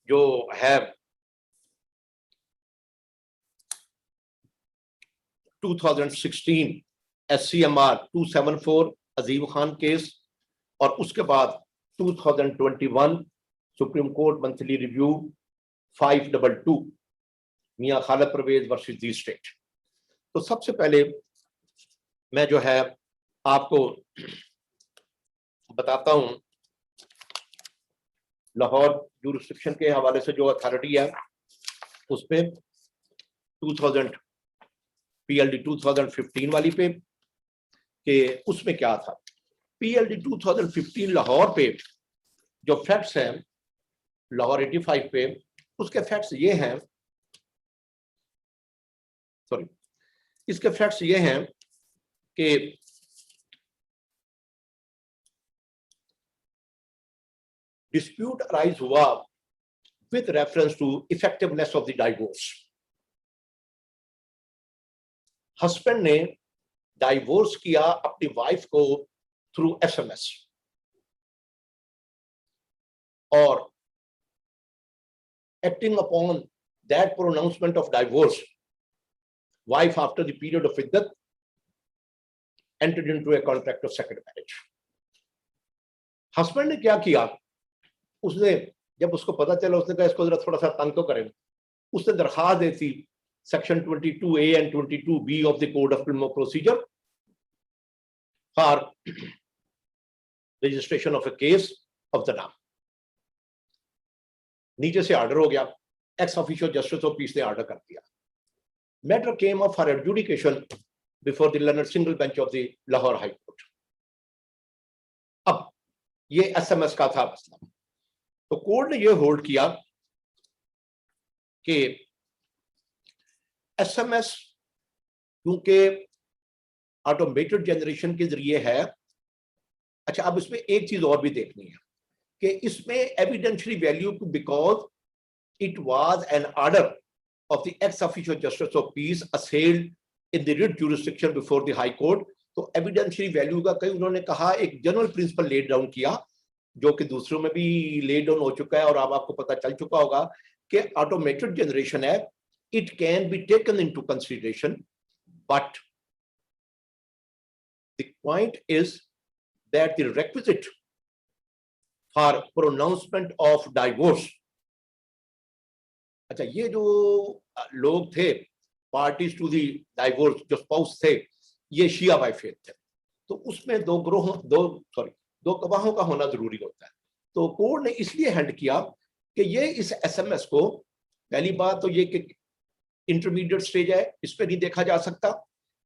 जो है 2016 SCMR 274 अजीब खान केस, और उसके बाद 2021 supreme court monthly review 522 Mian Khalid Pervez versus the state. तो सबसे पहले मैं जो है आपको बताता हूं लाहौर जुरिस्डिक्शन के हवाले से जो अथॉरिटी है उस पे 2000 PLD 2015 वाली पे, कि उसमें क्या था। PLD 2015 लाहौर पे जो फैक्ट्स हैं लाहौर 85 पे, उसके फैक्ट्स ये हैं, सॉरी इसके फैक्ट्स ये हैं कि डिस्प्यूट अराइज हुआ with reference to effectiveness of the divorce. Husband ने डाइवोर्स किया अपनी वाइफ को थ्रू SMS, और acting upon that pronouncement of divorce, wife after the period of iddat entered into a contract of second marriage. Husband ने क्या किया, उसने जब उसको पता चला, उसने कहा इसको जरा थोड़ा सा तंग तो करें, उसने दरखास्त दी थी section 22A and 22B of the Code of Criminal Procedure for registration of a case of the naam। नीचे से ऑर्डर हो गया, ex officio justice of peace ने ऑर्डर कर दिया। Matter came up for adjudication before the learned single bench of the Lahore high court. अब ये SMS का था मसला, तो कोर्ट ने ये होल्ड किया कि SMS क्योंकि ऑटोमेटेड जनरेशन के जरिए है। अच्छा, अब इसमें एक चीज और भी देखनी है कि इसमें evidentiary value because it was an order of the ex officio justice of peace असेल्ड in the writ jurisdiction before the high court. तो एविडेंशियरी वैल्यू का कई उन्होंने कहा एक जनरल प्रिंसिपल लेड डाउन किया, जो कि दूसरों में भी लेड डाउन हो चुका है, और अब आपको पता चल चुका होगा कि ऑटोमेटेड जनरेशन है, it can be taken into consideration, but the point is that the requisite for pronouncement of divorce. अच्छा, ये जो लोग थे पार्टीज टू दी डाइवोर्स, जो स्पाउस थे, ये शिया बाय फेथ थे, तो उसमें दो गवाहों का होना जरूरी होता है। तो कोर्ट ने इसलिए हैंड किया कि ये इस SMS को, पहली बात तो ये कि इंटरमीडिएट स्टेज है, इस पर नहीं देखा जा सकता,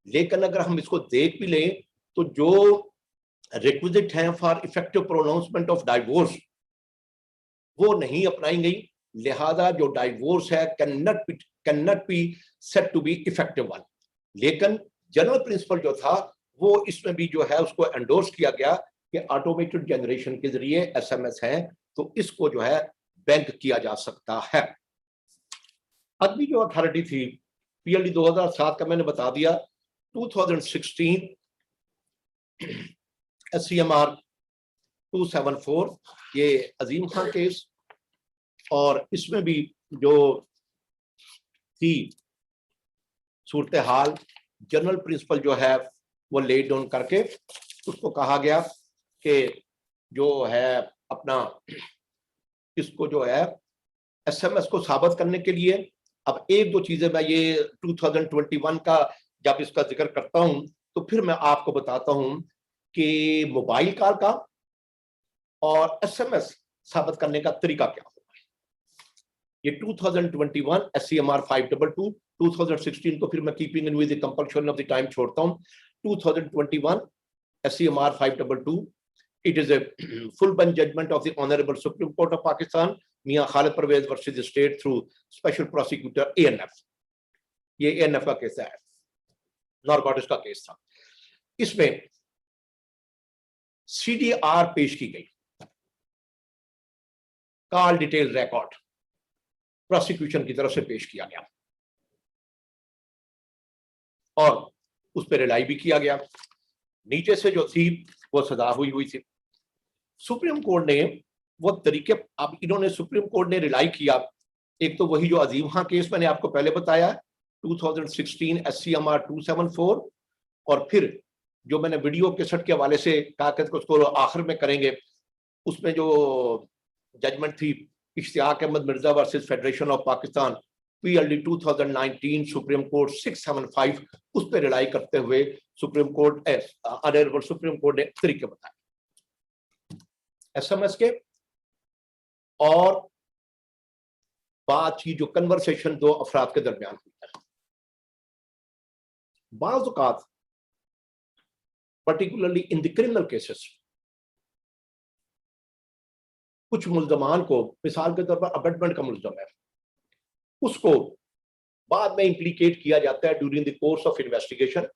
लेकिन अगर हम इसको देख भी लें तो जो रिक्विजिट हैं for effective pronouncement of divorce वो नहीं अपनाई गई, लिहाजा जो डाइवोर्स है can not be said to be effective one. लेकिन जनरल प्रिंसिपल जो था वो इसमें भी जो है उसको एंडोर्स किया गया कि ऑटोमेटेड जनरेशन के जरिए SMS है, तो इसको जो है बैंक किया जा सकता है। अगली जो अथॉरिटी थी PLD 2007 का मैंने बता दिया, 2016 SCMR 274 ये अजीम खान केस, और इसमें भी जो थी सूरत हाल जनरल प्रिंसिपल जो है वो ले डाउन करके उसको कहा गया कि जो है अपना इसको जो है एसएमएस को साबित करने के लिए अब एक दो चीजें मैं ये 2021 का जब इसका जिक्र करता हूं तो फिर मैं आपको बताता हूं कि मोबाइल कॉल का और एसएमएस साबित करने का तरीका क्या होगा। ये 2021 SCMR 522, 2016 को फिर मैं keeping in with the compulsion of the time छोड़ता हूं। 2021 SCMR 522, it is a full bench judgment of the Honorable Supreme Court of Pakistan, Mian Khalid Parvez versus the state through special prosecutor ANF। ये ANF का case है, narcotics का case था। इसमें CDR पेश की गई, कॉल डिटेल रिकॉर्ड प्रोसिक्यूशन की तरफ से पेश किया गया और उस पर रिलाई भी किया गया। नीचे से जो थी वो सजा हुई थी। सुप्रीम कोर्ट ने वो तरीके, अब इन्होंने सुप्रीम कोर्ट ने रिलाई किया, एक तो वही जो अजीम खां केस मैंने आपको पहले बताया 2016 SCMR 274, और फिर जो मैंने वीडियो केसेट के हवाले से कहा कि उसको आखिर में करेंगे, उसमें जो जजमेंट थी Ishtiaq Ahmed Mirza versus federation of Pakistan PLD 2019 supreme court 675, उस पर रिलाई करते हुए supreme court honourable supreme court ने तरीके बताए एसएमएस के। और बात की जो कन्वर्सेशन दो अफराद के दरमियान हुई है, बाज़ औक़ात particularly in the criminal cases कुछ मुल्ज़मान को, मिसाल के तौर पर अबेटमेंट का मुल्ज़म है, उसको बाद में इंप्लीकेट किया जाता है during the course of investigation,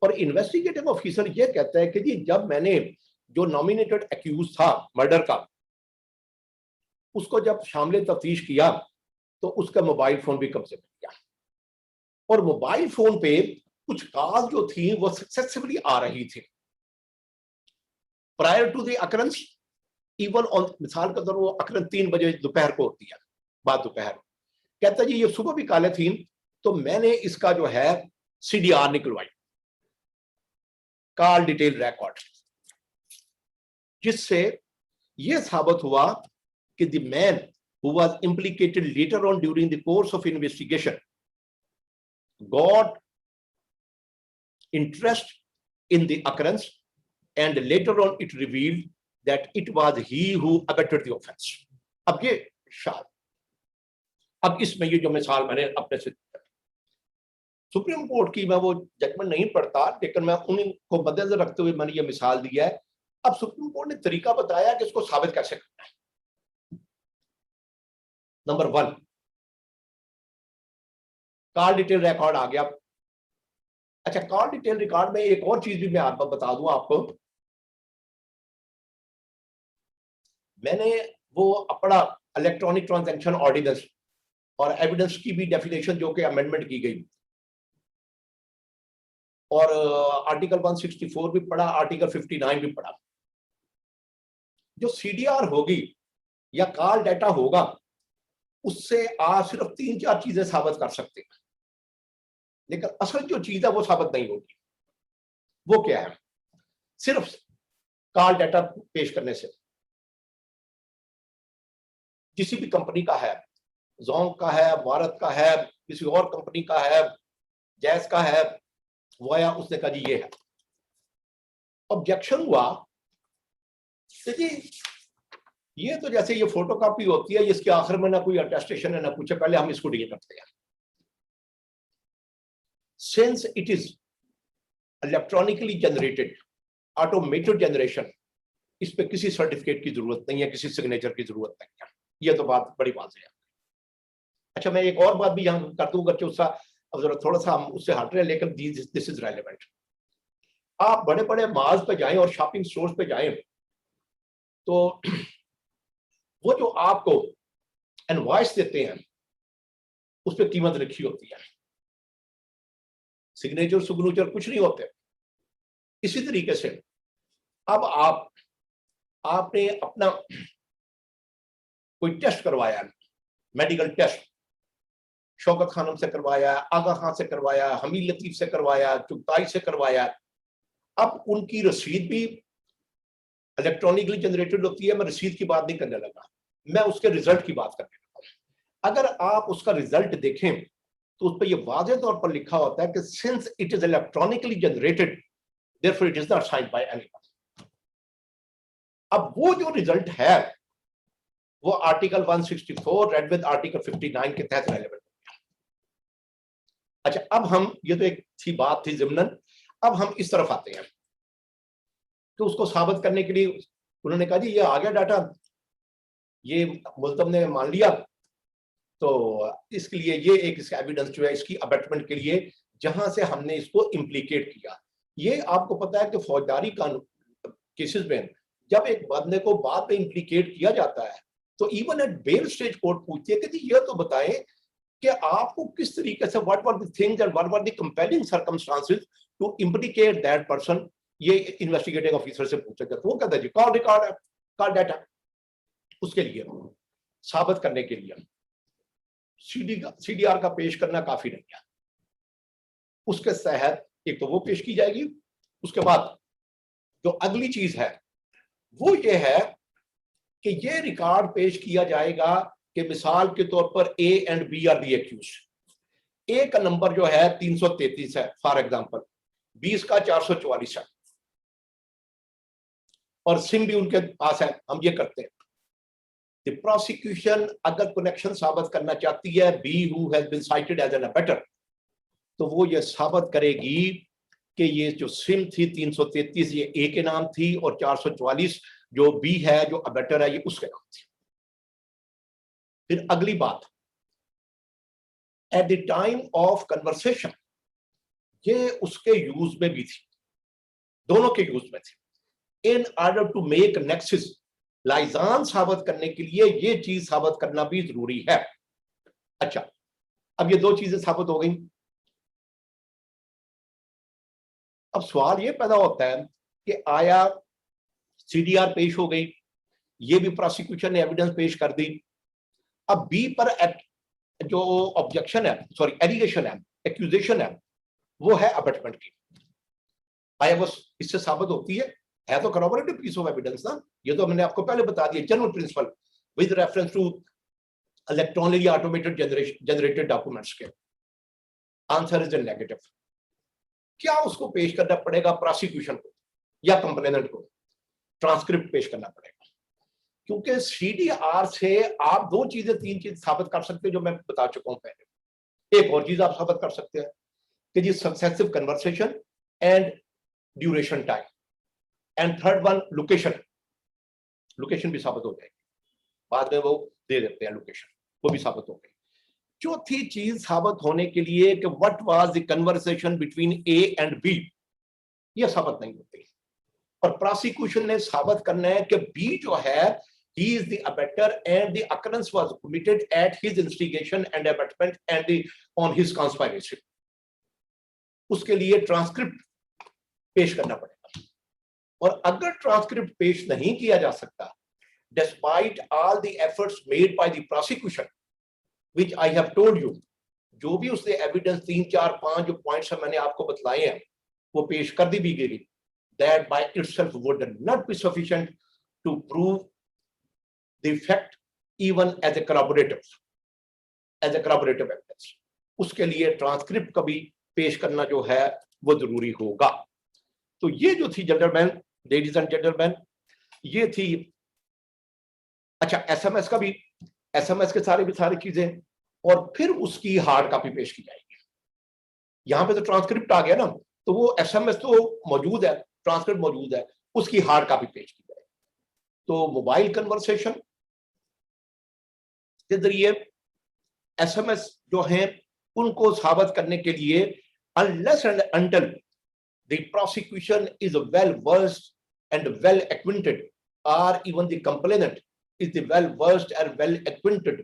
और इन्वेस्टिगेटिव ऑफिसर ये कहता है कि जी जब मैंने जो नॉमिनेटेड एक्यूज था मर्डर का, उसको जब शामिल तफ्तीश किया तो उसका मोबाइल फोन भी कब्जे में किया, और मोबाइल फोन पे कुछ कॉल जो थी वो सक्सेसफुली आ रही थी prior to the occurrence, even on, मिसाल के तौर वो अकरन 3 बजे दोपहर को होती है, बाद दोपहर। कहता जी ये सुबह भी काले थी, तो मैंने इसका जो है CDR निकलवाई, कॉल डिटेल रिकॉर्ड, जिससे यह साबित हुआ कि the man who was implicated later on during the course of investigation got interest in the occurrence, and later on it revealed that it was he who abetted the offense। अब ये शायद, अब इसमें ये जो मिसाल मैंने अपने से, सुप्रीम कोर्ट की मैं वो जजमेंट नहीं पढ़ता, लेकिन मैं उन्हीं को मद्देनजर रखते हुए मैंने ये मिसाल दिया है। अब सुप्रीम कोर्ट ने तरीका बताया कि इसको साबित कैसे करना है। नंबर 1, कॉल डिटेल रिकॉर्ड आ गया। अच्छा, कॉल डिटेल रिकॉर्ड में एक और चीज भी मैं आपको बता दूं आपको, मैंने वो अपना इलेक्ट्रॉनिक ट्रांजैक्शन ऑर्डिनेंस और एविडेंस की भी डेफिनेशन जो कि अमेंडमेंट की गई, और आर्टिकल 164 भी पढ़ा, आर्टिकल 59 भी पढ़ा। जो CDR होगी या कॉल डाटा होगा, उससे आप सिर्फ 3-4 चीजें साबित कर सकते हैं, लेकिन असल जो चीज है वो साबित नहीं होगी। वो क्या है? सिर्फ कॉल डाटा पेश करने से। किसी भी कंपनी का है, जोंग का है, भारत का है, किसी और कंपनी का है, जैस का है, वाया, उसने कहा जी ये है। ऑब्जेक्शन हुआ कि जी ये तो जैसे ये फोटोकॉपी होती है, इसके आखिर में ना कोई अटेस्टेशन है ना कुछ है, पहले हम इसको डील करते हैं। Since it is electronically generated, automated generation, इस पे किसी सर्टिफिकेट की जरूरत नहीं है, किसी सिग्नेचर की जरूरत नहीं है। ये तो बात बड़ी बात है। अच्छा, मैं एक और बात भी यहाँ कर दूं, करके उसका अब जरा थोड़ा सा हम उससे हट रहे हैं, लेकिन दिस इज रेलेवेंट। आप बड़े बड़े मॉल्स पे जाएं और शॉपिंग स्टोर्स पे जाएं, तो वो जो आपको इनवॉइस देते हैं उस पर कीमत लिखी होती है, सिग्नेचर सुग्नेचर कुछ नहीं होते। इसी तरीके से अब आपने अपना कोई टेस्ट करवाया, मेडिकल टेस्ट, शौकत खानम से करवाया, आगा खान से करवाया, हमीद लतीफ से करवाया, चुगताई से करवाया। अब उनकी रसीद भी इलेक्ट्रॉनिकली जनरेटेड होती है। मैं रसीद की बात नहीं करने लगा, मैं उसके रिजल्ट की बात करने लगा। अगर आप उसका रिजल्ट देखें तो उस पर यह वाज़ेह तौर पर लिखा होता है कि since it is electronically generated therefore it is not signed by anyone. अब वो जो रिजल्ट है वो आर्टिकल 164 रेड विद आर्टिकल 59 के तहत रेलेवेंट है। अच्छा, अब हम, ये तो एक थी बात थी ज़िम्नन, अब हम इस तरफ आते हैं कि उसको साबित करने के लिए उन्होंने कहा जी ये आ गया डाटा, ये मुल्तम ने मान लिया, तो इसके लिए ये एक इसका एविडेंस जो है इसकी अबेटमेंट के लिए जहां से हमने इसको इम्प्लीकेट किया। ये आपको पता है कि फौजदारी कानून केसेस में जब एक बंदे को बाद में इम्प्लीकेट किया जाता है तो even at bail stage court पूछती है कि जी ये तो बताएं कि आपको किस तरीके से, what were the things and what were the compelling circumstances to implicate that person. ये इन्वेस्टिगेटिंग ऑफिसर से पूछेगा तो वो कहता है जी कॉल रिकॉर्ड है, कॉल डाटा। उसके लिए साबित करने के लिए सीडीआर का पेश करना काफी नहीं है। उसके तहत एक तो वो पेश की जाएगी, उसके बाद जो अगली चीज है वो ये है कि ये रिकॉर्ड पेश किया जाएगा कि मिसाल के तौर पर A and B are the accused. A का नंबर जो है 333 है फॉर एग्जांपल, 20 का 444 है और सिम भी उनके पास है। हम ये करते हैं, द प्रोसिक्यूशन अगर कनेक्शन साबित करना चाहती है B who has been cited as an abettor, तो वो ये साबित करेगी कि ये जो सिम थी 333 ये ए के नाम थी और 444 जो बी है जो अबेटर है ये उसके नाम थी। फिर अगली बात, at the time of conversation ये उसके यूज में भी थी, दोनों के यूज में थी। In order to make nexus, liaison साबित करने के लिए ये चीज साबित करना भी जरूरी है। अच्छा, अब ये दो चीजें साबित हो गई। अब सवाल ये पैदा होता है कि आया सीडीआर पेश हो गई, ये भी प्रोसिक्यूशन ने एविडेंस पेश कर दी। अब बी पर जो ऑब्जेक्शन है, सॉरी एलिगेशन है, एक्यूजेशन है, वो है अबेटमेंट की। आया वो इससे साबित होती है तो corroborative piece of evidence ना। ये तो मैंने आपको पहले बता दिया, general principle with reference to electronically automated generated documents के। Answer is negative. क्या उसको पेश करना पड़ेगा प्रोसिक्यूशन को या कंप्लेनेंट को? ट्रांसक्रिप्ट पेश करना पड़ेगा, क्योंकि सीडीआर से आप दो चीजें, तीन चीज साबित कर सकते हैं जो मैं बता चुका हूं पहले। एक और चीज आप साबित कर सकते हैं कि जी successive conversation and duration time, and third one location. Location भी साबित हो जाएगी, बाद में वो दे देते हैं लोकेशन, वो भी साबित हो गई। चौथी चीज साबित होने के लिए कि what was the conversation between A and B, ये साबित नहीं होती। और प्रोसिक्यूशन ने साबित करना है कि बी जो है he is the abettor and the occurrence was committed at his instigation and abetment and on his conspiracy। उसके लिए ट्रांसक्रिप्ट पेश करना पड़ेगा। और अगर ट्रांसक्रिप्ट पेश नहीं किया जा सकता, despite all the efforts made by the prosecution which I have told you, जो भी उसने एविडेंस 3, 4, 5 जो पॉइंट्स मैंने आपको बतलाए हैं वो पेश कर दी भी गई, that by itself would not be sufficient to prove the fact even as a corroborative evidence। उसके लिए ट्रांसक्रिप्ट कभी पेश करना जो है वो जरूरी होगा। तो ये जो थी जेंटलमैन, लेडीज एंड जेंटलमैन, ये थी। अच्छा, एसएमएस का भी, एसएमएस के सारी चीजें, और फिर उसकी हार्ड कॉपी पेश की जाएगी। यहां पे तो ट्रांसक्रिप्ट आ गया ना, तो वो एसएमएस तो मौजूद है, ट्रांसक्रिप्ट मौजूद है, उसकी हार्ड कॉपी पेश की जाएगी। तो मोबाइल कन्वर्सेशन के जरिए एसएमएस जो हैं उनको साबित करने के लिए unless and until the prosecution is well versed and well acquainted, or even the complainant is the well versed and well acquainted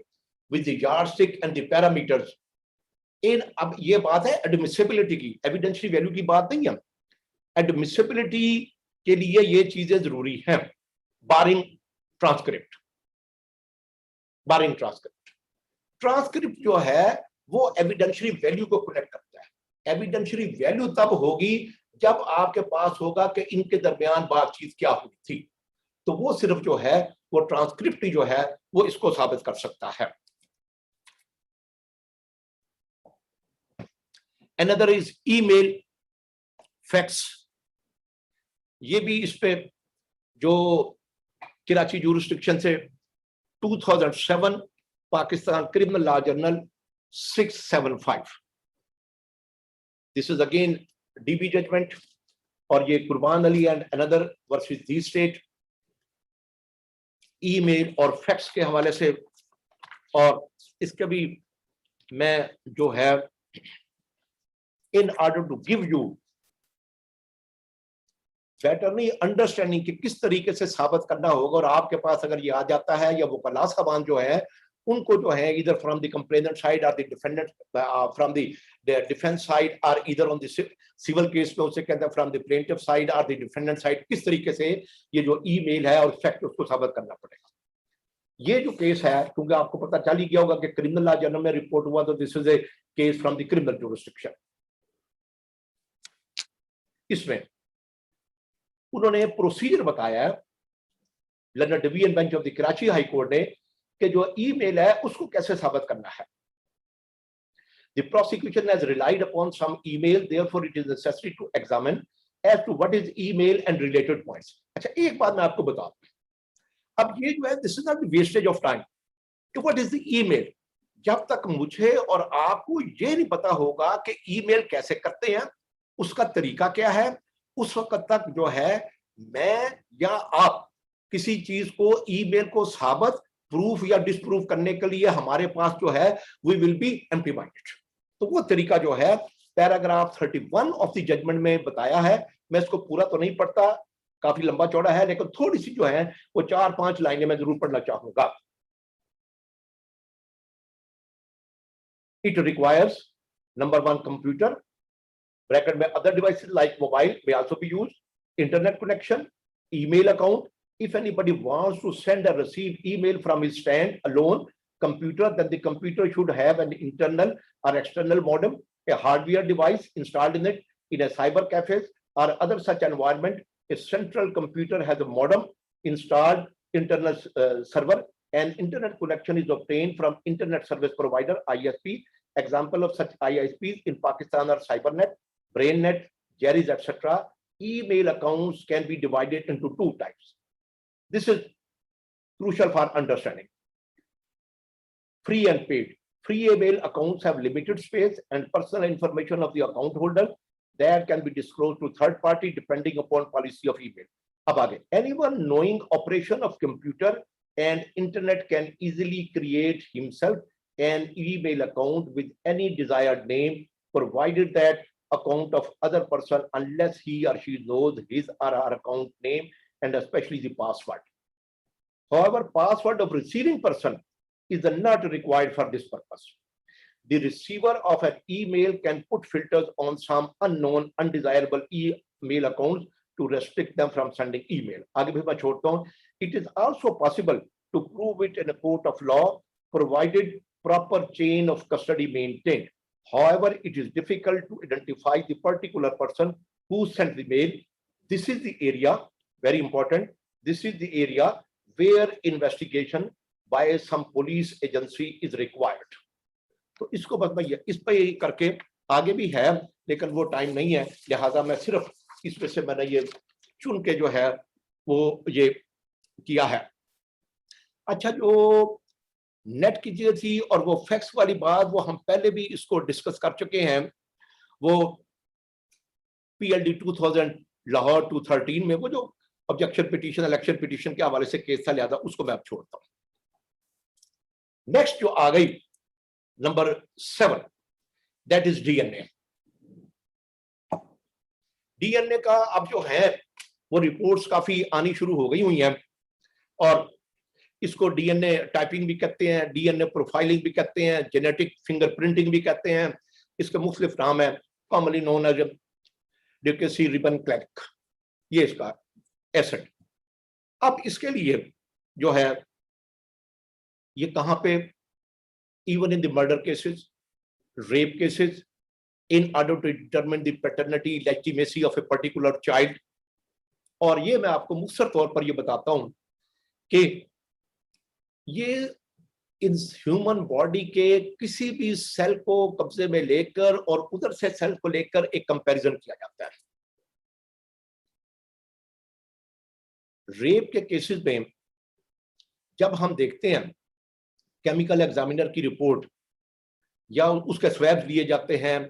with the yardstick and the parameters in। अब ये बात है एडमिसिबिलिटी की, एविडेंशियल वैल्यू की बात नहीं है। Admissibility के लिए ये चीजें जरूरी हैं, बारिंग ट्रांसक्रिप्ट। ट्रांसक्रिप्ट जो है वो एविडेंशियरी वैल्यू को कलेक्ट करता है। एविडेंशियरी वैल्यू तब होगी जब आपके पास होगा कि इनके दरमियान बातचीत क्या हुई थी, तो वो सिर्फ जो है वो ट्रांसक्रिप्ट जो है वो इसको साबित कर सकता है। Another is email fax. ये भी इस पे जो कराची जूरिस्डिक्शन से 2007 Pakistan criminal law journal 675, this is again DB judgment, और ये Qurban Ali and another versus the state, email और फैक्स के हवाले से। और इसके भी मैं जो है in order to give you better नहीं अंडरस्टैंडिंग कि किस तरीके से साबित करना होगा, और आपके पास अगर ये आ जाता है, या वो वकला साहबान जो है उनको जो है इधर फ्रॉम द कंप्लेनेंट साइड और the defendant from the defence side, और इधर ऑन द सिविल केस में उसे कहते हैं फ्रॉम द प्लेंटिफ साइड और द डिफेंडेंट साइड, किस तरीके से ये जो ईमेल है और फैक्ट उसको साबित करना पड़ेगा। ये जो केस है, क्योंकि आपको पता चल ही गया होगा कि क्रिमिनल लॉ जर्नल में रिपोर्ट हुआ, तो this is a case from the criminal jurisdiction. इसमें उन्होंने प्रोसीजर बताया है London division bench of the Karachi high court ने कि जो ईमेल है उसको कैसे साबित करना है। The prosecution has relied upon some email, therefore it is necessary to examine as to what is email and related points. अच्छा, एक बात मैं आपको बता दूं, अब ये जो है this is not the wastage of time कि व्हाट इज द ईमेल। जब तक मुझे और आपको ये नहीं पता होगा कि ईमेल कैसे करते हैं, उसका तरीका क्या है, उस वक्त तक जो है मैं या आप किसी चीज को ईमेल को साबित प्रूफ या डिसप्रूफ करने के लिए हमारे पास जो है we will be empty minded. तो वो तरीका जो है पैराग्राफ 31 ऑफ द जजमेंट में बताया है। मैं इसको पूरा तो नहीं पढ़ता, काफी लंबा चौड़ा है, लेकिन थोड़ी सी जो है वो 4-5 लाइनें मैं जरूर पढ़ना चाहूंगा। It requires number 1 computer, bracket में other devices like mobile may also be used, internet connection, email account. If anybody wants to send or receive email from his stand alone computer, then the computer should have an internal or external modem, a hardware device installed in it. In a cyber cafe or other such environment, a central computer has a modem installed, internal server, and internet connection is obtained from internet service provider ISP. Example of such ISPs in Pakistan are CyberNet, BrainNet, Jerry's, etc. Email accounts can be divided into 2 types. This is crucial for understanding. Free and paid. Free email accounts have limited space and personal information of the account holder that can be disclosed to third party depending upon policy of email. अब आगे, anyone knowing operation of computer and internet can easily create himself an email account with any desired name, provided that account of other person unless he or she knows his or her account name and especially the password. However, password of receiving person is not required for this purpose. The receiver of an email can put filters on some unknown, undesirable email accounts to restrict them from sending email. आगे भी मैं छोड़ता हूँ. It is also possible to prove it in a court of law, provided proper chain of custody maintained. However, it is difficult to identify the particular person who sent the mail. This is the area, very important, this is the area where investigation by some police agency is required. तो इसको बस मैं इस पे यही करके आगे भी है, लेकिन वो टाइम नहीं है, लिहाजा मैं सिर्फ इसमें से मैंने ये चुन के जो है वो ये किया है। अच्छा, जो नेट की चीज थी और वो फैक्स वाली बात, वो हम पहले भी इसको डिस्कस कर चुके हैं। वो PLD 2000 लाहौर 213 में वो जो ऑब्जेक्शन पिटीशन, इलेक्शन पिटीशन के हवाले से केस था, लिहाजा उसको मैं अब छोड़ता हूं। नेक्स्ट जो आ गई number 7, that is DNA। DNA का अब जो है वो रिपोर्ट्स काफी आनी शुरू हो गई हुई हैं, और इसको DNA टाइपिंग भी कहते हैं, DNA प्रोफाइलिंग भी कहते हैं, जेनेटिक फिंगरप्रिंटिंग भी कहते हैं। इसके मुख्तलिफ नाम है, कॉमनली नोन एज डिकेसी रिबन क्लैक, ये इसका एसेट। अब इसके लिए जो है ये कहां पे, even in the murder cases, rape cases in order to determine the paternity legitimacy of a particular child. और ये मैं आपको मुख्तसर तौर पर ये बताता हूं कि ये इन ह्यूमन बॉडी के किसी भी सेल को कब्जे में लेकर और उधर से सेल को लेकर एक कंपैरिजन किया जाता है। रेप के केसेस में जब हम देखते हैं केमिकल एग्जामिनर की रिपोर्ट या उसके स्वैब लिए जाते हैं,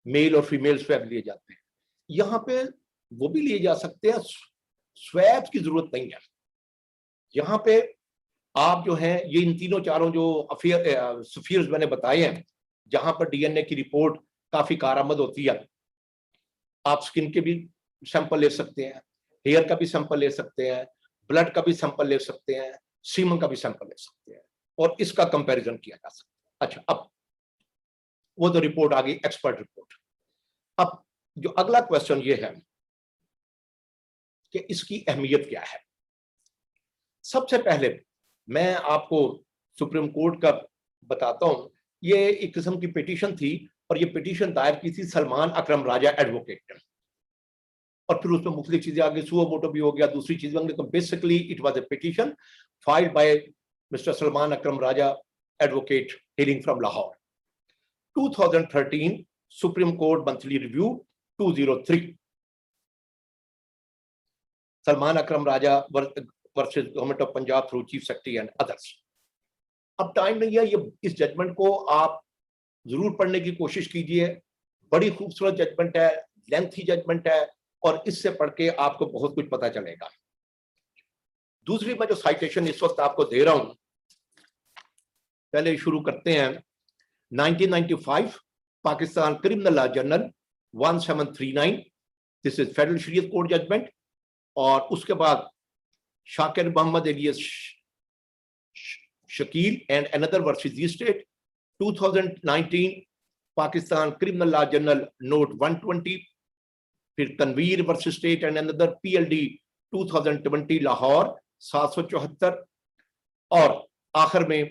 मेल और फीमेल स्वैब लिए जाते हैं, यहां पे वो भी लिए जा सकते हैं, स्वैब की जरूरत नहीं है। यहां पे आप जो हैं ये इन तीनों चारों जो स्फीयर्स मैंने बताए हैं, जहां पर डीएनए की रिपोर्ट काफी कारआमद होती है, आप स्किन के भी सैंपल ले सकते हैं, हेयर का भी सैंपल ले सकते हैं, ब्लड का भी सैंपल ले सकते हैं, सीमन का भी सैंपल ले सकते हैं और इसका कंपैरिजन किया जा सकता है। अच्छा, अब वो तो रिपोर्ट आ गई, एक्सपर्ट रिपोर्ट। अब जो अगला क्वेश्चन ये है कि इसकी अहमियत क्या है। सबसे पहले मैं आपको सुप्रीम कोर्ट का बताता हूं। ये एक किस्म की पिटीशन थी और ये पिटीशन दायर की थी सलमान अकरम राजा एडवोकेट ने, और फिर उसमें मुख्तलिफ चीजें आगे, सुओ मोटो भी हो गया, दूसरी चीजें होंगी। तो basically it was a petition filed by mister Salman Akram Raja advocate hailing from Lahore. 2013 supreme court monthly review 203, Salman Akram Raja versus government of Punjab through chief secretary and others. अब टाइम नहीं है, ये इस जजमेंट को आप जरूर पढ़ने की कोशिश कीजिए। बड़ी खूबसूरत जजमेंट है, लेंथी जजमेंट है और इससे पढ़ के आपको बहुत कुछ पता चलेगा। दूसरी मैं जो साइटेशन इस वक्त आपको दे रहा हूं, पहले शुरू करते हैं। 1995 Pakistan criminal law journal 1739, this is federal Shariat court judgment. और उसके बाद Shakir Mohammad alias Shakeel and another versus the state 2019 Pakistan criminal law journal note 120, फिर Tanveer versus state and another PLD 2020 Lahore 774, और आखिर में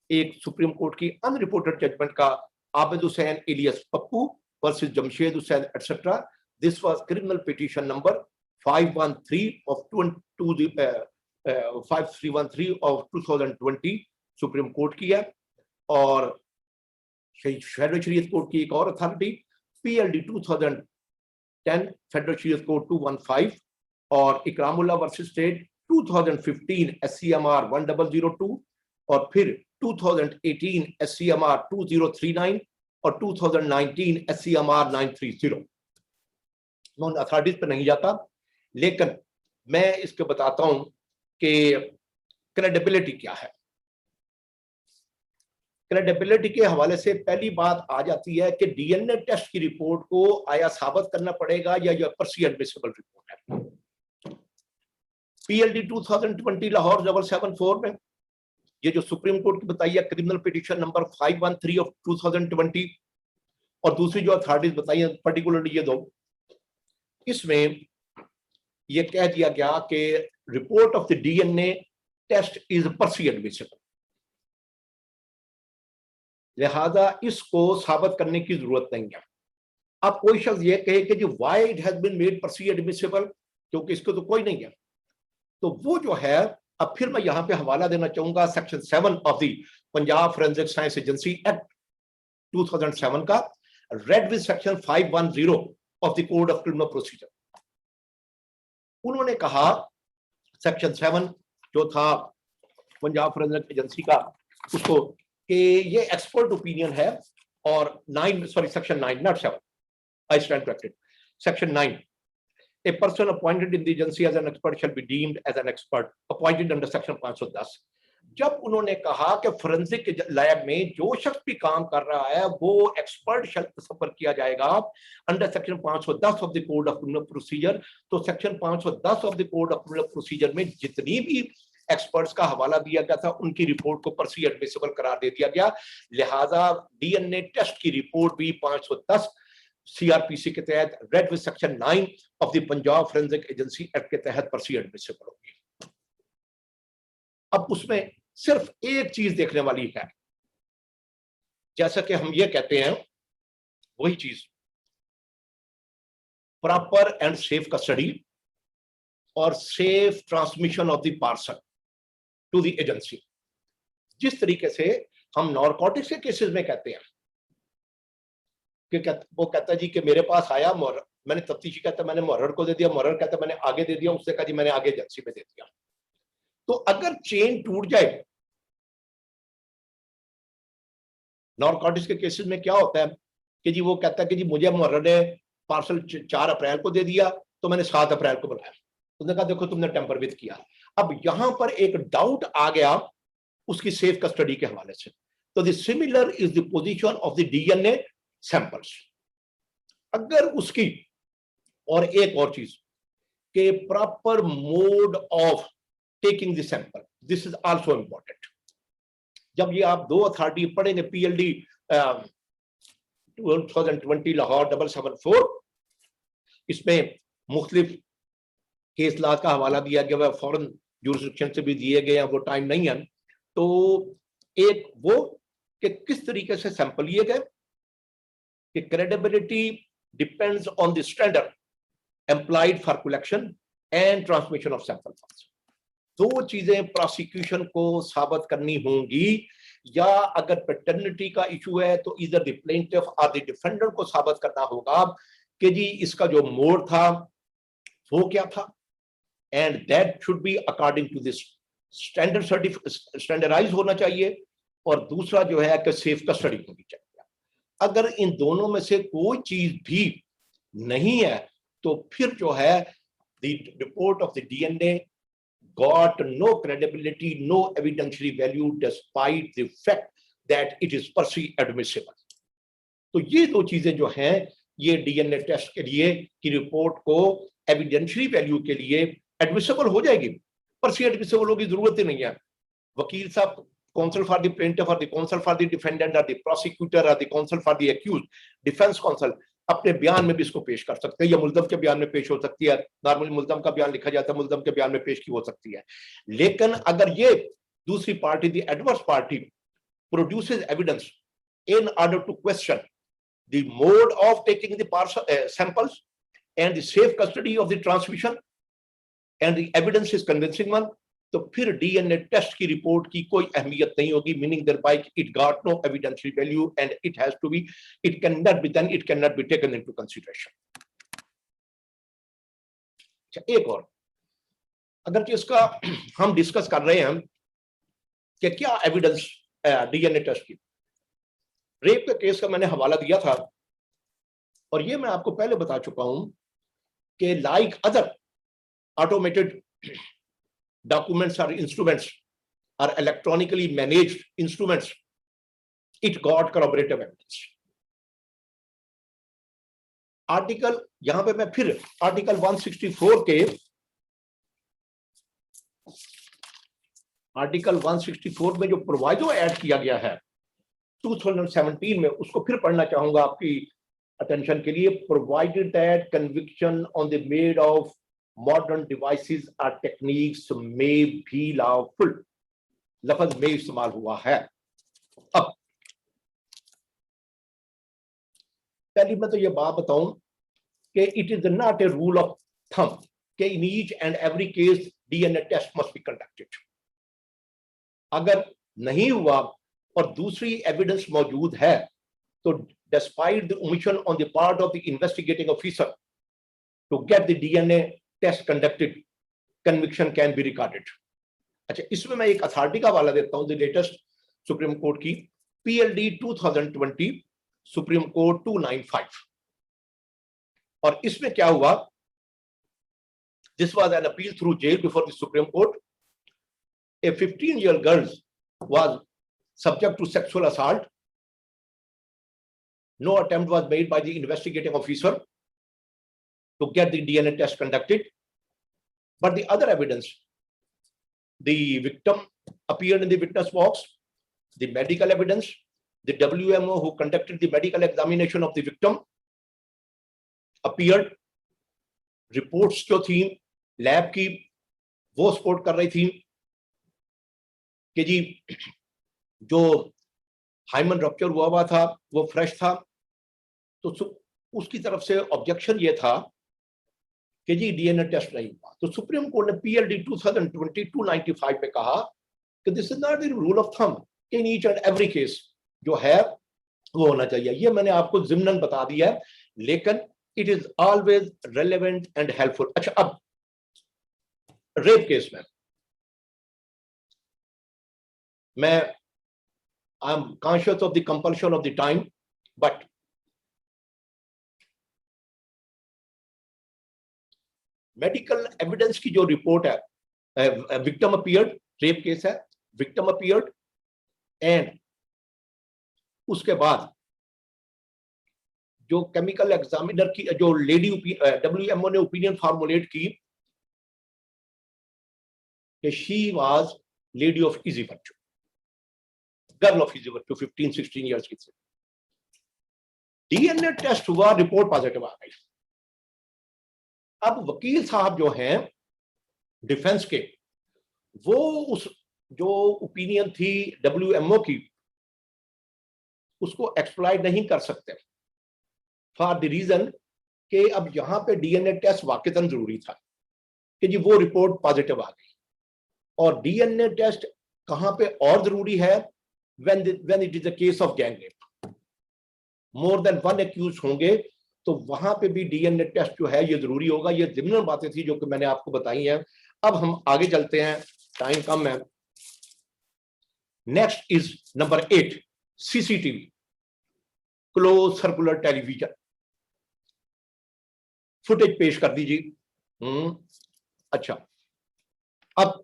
एक सुप्रीम कोर्ट की अनरिपोर्टेड जजमेंट का Abid Hussain alias Pappu versus Jamshed Hussain etcetera. This was criminal petition number 513 of 5313 of 2020 supreme court की है। और फेडरल शरीयत कोर्ट की एक और authority PLD 2010 federal Shariat court 215, और इकरामुल्लाह वर्सेस स्टेट 2015 SCMR 1002, और फिर 2018 SCMR 2039 और 2019 SCMR 930। मैं उन अथॉरिटीज पर नहीं जाता, लेकिन मैं इसको बताता हूं कि क्रेडिबिलिटी क्या है। क्रेडिबिलिटी के हवाले से पहली बात आ जाती है कि डीएनए टेस्ट की रिपोर्ट को आया साबित करना पड़ेगा या यह पर्सी एडमिसिबल रिपोर्ट है। पीएलडी 2020 लाहौर 774 में ये जो सुप्रीम कोर्ट की बताई है क्रिमिनल पिटीशन नंबर 513 ऑफ 2020, और दूसरी जो अथॉरिटीज बताई है पर्टिकुलरली ये दो, इसमें यह कह दिया गया कि report of the DNA test is per se admissible, लिहाजा इसको साबित करने की जरूरत नहीं है। अब कोई शख्स ये कहे कि जो why it has been made per se admissible, क्योंकि इसको तो कोई नहीं है, तो वो जो है, अब फिर मैं यहां पे हवाला देना चाहूंगा section 7 of the Punjab forensic science agency act 2007 का, read with section 510 of the code of criminal procedure. उन्होंने कहा सेक्शन 7 जो था पंजाब फोरेंसिक एजेंसी का, उसको कि ये एक्सपर्ट ओपिनियन है, और section 9 not 7, I stand corrected, section 9, a person appointed in the agency as an expert shall be deemed as an expert appointed under section 510। जब उन्होंने कहा कि फोरेंसिक लैब में जो शख्स भी काम कर रहा है वो एक्सपर्ट शब्द तस्वर किया जाएगा under section 510 of the code of criminal procedure, तो section 510 of the code of criminal procedure में जितनी भी एक्सपर्ट्स का हवाला दिया गया था उनकी रिपोर्ट को पर्सी एडमिसिबल करार दे दिया गया। लिहाजा डीएनए टेस्ट की रिपोर्ट भी 510 सीआरपीसी के तहत read with section 9 of the Punjab forensic agency act के तहत पर्सी एडमिसिबल होगी। अब उसमें सिर्फ एक चीज देखने वाली है जैसा कि हम ये कहते हैं वही चीज, प्रॉपर एंड सेफ कस्टडी और safe transmission of the parcel to the agency. जिस तरीके से हम नॉर्कोटिक्स के केसेस में कहते हैं कि वो कहता है जी कि मेरे पास आया मोहर, मैंने तफ्तीशी कहता मैंने मोहर को दे दिया, मोहर कहता मैंने आगे दे दिया, उसने कहा जी मैंने आगे एजेंसी में दे दिया। तो अगर चेन टूट जाए, नॉर्कोटिक्स के केसेस में क्या होता है कि जी वो कहता है कि जी मुझे मोहर ने पार्सल 4 अप्रैल को दे दिया, तो मैंने 7 अप्रैल को बुलाया, उसने कहा देखो तुमने टेम्पर विद किया। अब यहां पर एक डाउट आ गया उसकी सेफ कस्टडी के हवाले से। तो the similar is the position of the DNA samples. अगर उसकी, और एक और चीज के proper mode of taking the sample, this is also important. जब ये आप 2 अथॉरिटी पढ़ेंगे, पीएलडी 2020 लाहौर 774, इसमें मुख्तलिफ केस लॉ का हवाला दिया गया, वह फॉरेन जुरिस्डिक्शन से भी दिए गए हैं, वो टाइम नहीं है। तो एक वो कि किस तरीके से सैंपल लिए गए, कि credibility depends on the standard employed for collection and transmission of sample forms. दो चीजें प्रोसिक्यूशन को साबित करनी होंगी, या अगर पैटर्निटी का इशू है तो इधर द प्लेंटिफ और द डिफेंडर को साबित करना होगा कि जी इसका जो मोड था वो क्या था, and that should be according to this standard, standardise होना चाहिए, और दूसरा जो है कि सेफ कस्टडी होनी चाहिए। अगर इन दोनों में से कोई चीज भी नहीं है तो फिर जो है the report of the DNA got no credibility, no evidentiary value despite the fact that it is per se admissible. तो ये दो चीजें जो हैं ये डीएनए टेस्ट के लिए की रिपोर्ट को एविडेंशियरी वैल्यू के लिए एडमिसिबल हो जाएगी, पर से एडमिसिबल होगी जरूरत ही नहीं है। वकील साहब, counsel for the plaintiff or the counsel for the defendant or the prosecutor or the counsel for the accused, defense counsel अपने बयान में भी इसको पेश कर सकते हैं, या मुल्ज़म के बयान में पेश हो सकती है। नॉर्मली मुल्ज़म का बयान लिखा जाता है, मुल्ज़म के बयान में पेश की हो सकती है। लेकिन अगर ये दूसरी party, the adverse party, produces evidence in order to question the mode of taking the parcel samples and the safe custody of the transmission and the evidence is convincing one, तो फिर डीएनए टेस्ट की report की कोई अहमियत नहीं होगी, meaning thereby it got no evidential value and it has to be, it can not be done, it can not be taken into consideration. अच्छा, एक और, अगर जिसका हम डिस्कस कर रहे हैं कि क्या एविडेंस डीएनए टेस्ट की, रेप के केस का मैंने हवाला दिया था, और ये मैं आपको पहले बता चुका हूं कि like other automated documents or instruments or electronically managed instruments, it got corroborative evidence. Article, यहां पे मैं फिर आर्टिकल 164 के, आर्टिकल 164 में जो प्रोवाइडो ऐड किया गया है 2017 में, उसको फिर पढ़ना चाहूंगा आपकी अटेंशन के लिए। Provided that conviction on the made of modern devices or techniques may be lawful, लफ्ज में इस्तेमाल हुआ है। अब पहली मैं तो ये बात बताऊं कि it is not a rule of thumb कि in each and every case DNA test must be conducted. अगर नहीं हुआ और दूसरी एविडेंस मौजूद है तो despite the omission on the part of the investigating officer to get the DNA test conducted, conviction can be recorded. अच्छा, इसमें मैं एक अथॉरिटी का हवाला देता हूं, द लेटेस्ट सुप्रीम कोर्ट की पीएलडी 2020 सुप्रीम कोर्ट 295, और इसमें क्या हुआ, this was an appeal through jail before the Supreme Court. A 15-year girl was subject to sexual assault. No attempt was made by the investigating officer to get the DNA test conducted, but the other evidence, the victim appeared in the witness box, the medical evidence, the WMO who conducted the medical examination of the victim appeared, reports जो थी lab की वो support कर रही थी कि जी जो hymen rupture हुआ था, वो फ्रेश था, तो उसकी तरफ से ऑब्जेक्शन ये था कि जी डीएनए टेस्ट नहीं हुआ। तो सुप्रीम कोर्ट ने पीएलडी 2020-295 में कहा कि this is not the rule of thumb, in each and every case जो है वो होना चाहिए। ये मैंने आपको जिम्नन बता दिया है, लेकिन it is always relevant and helpful. अच्छा, अब रेप केस में मैं I am conscious of the compulsion of the time, but medical evidence की जो रिपोर्ट है, विक्टिम अपीयर्ड, रेप केस है, विक्टिम अपीयर्ड, एंड उसके बाद जो केमिकल एग्जामिनर की जो लेडी WMO ने ओपिनियन फॉर्मुलेट की कि she was lady of easy virtue, girl of easy virtue, 15-16 years की थी। डीएनए टेस्ट हुआ, रिपोर्ट पॉजिटिव आ गई। अब वकील साहब जो हैं डिफेंस के, वो उस जो ओपिनियन थी WMO की उसको एक्सप्लॉइट नहीं कर सकते फॉर द रीजन कि अब यहां पे डीएनए टेस्ट वाकईतन जरूरी था कि जी वो रिपोर्ट पॉजिटिव आ गई। और डीएनए टेस्ट कहां पे और जरूरी है, when it is a case of gang rape, more than one accused होंगे तो वहां पे भी डीएनए टेस्ट जो है ये जरूरी होगा। ये जिम्नन बातें थी जो कि मैंने आपको बताई हैं। अब हम आगे चलते हैं, टाइम कम है। Next is number 8, CCTV, close circular television footage पेश कर दीजिए। अच्छा, अब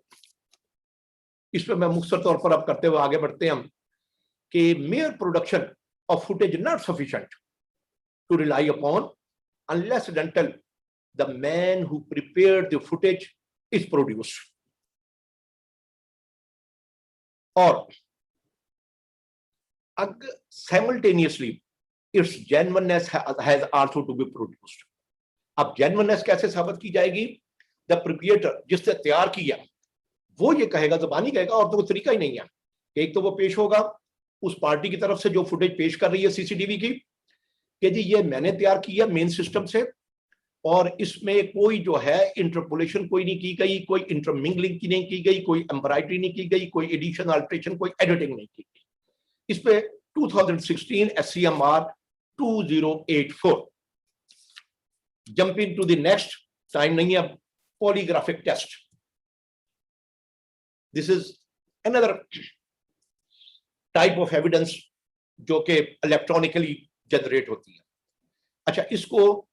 इसमें मैं मुख्तर तौर पर अब करते हुए आगे बढ़ते हैं हम कि mere production of footage not sufficient to rely upon unless and until the man who prepared the footage is produced, और simultaneously its genuineness has also to be produced। अब genuineness कैसे साबित की जाएगी? द प्रिपेयर, जिसने तैयार किया, वो ये कहेगा, जबानी कहेगा, और तो कोई तरीका ही नहीं है। एक तो वो पेश होगा उस पार्टी की तरफ से जो फुटेज पेश कर रही है सीसीटीवी की, कि जी ये मैंने तैयार किया मेन सिस्टम से, और इसमें कोई जो है इंटरपोलेशन कोई नहीं की गई, कोई इंटरमिंगलिंग की नहीं की गई, कोई एम्ब्रॉयडरी नहीं की गई, कोई एडिशन अल्ट्रेशन, कोई एडिटिंग नहीं की गई। इस पे 2016 SCMR 2084। Jumping to the next, time नहीं है, polygraphic test. This is another type of evidence जो कि इलेक्ट्रॉनिकली जनरेट होती है। अच्छा, इसको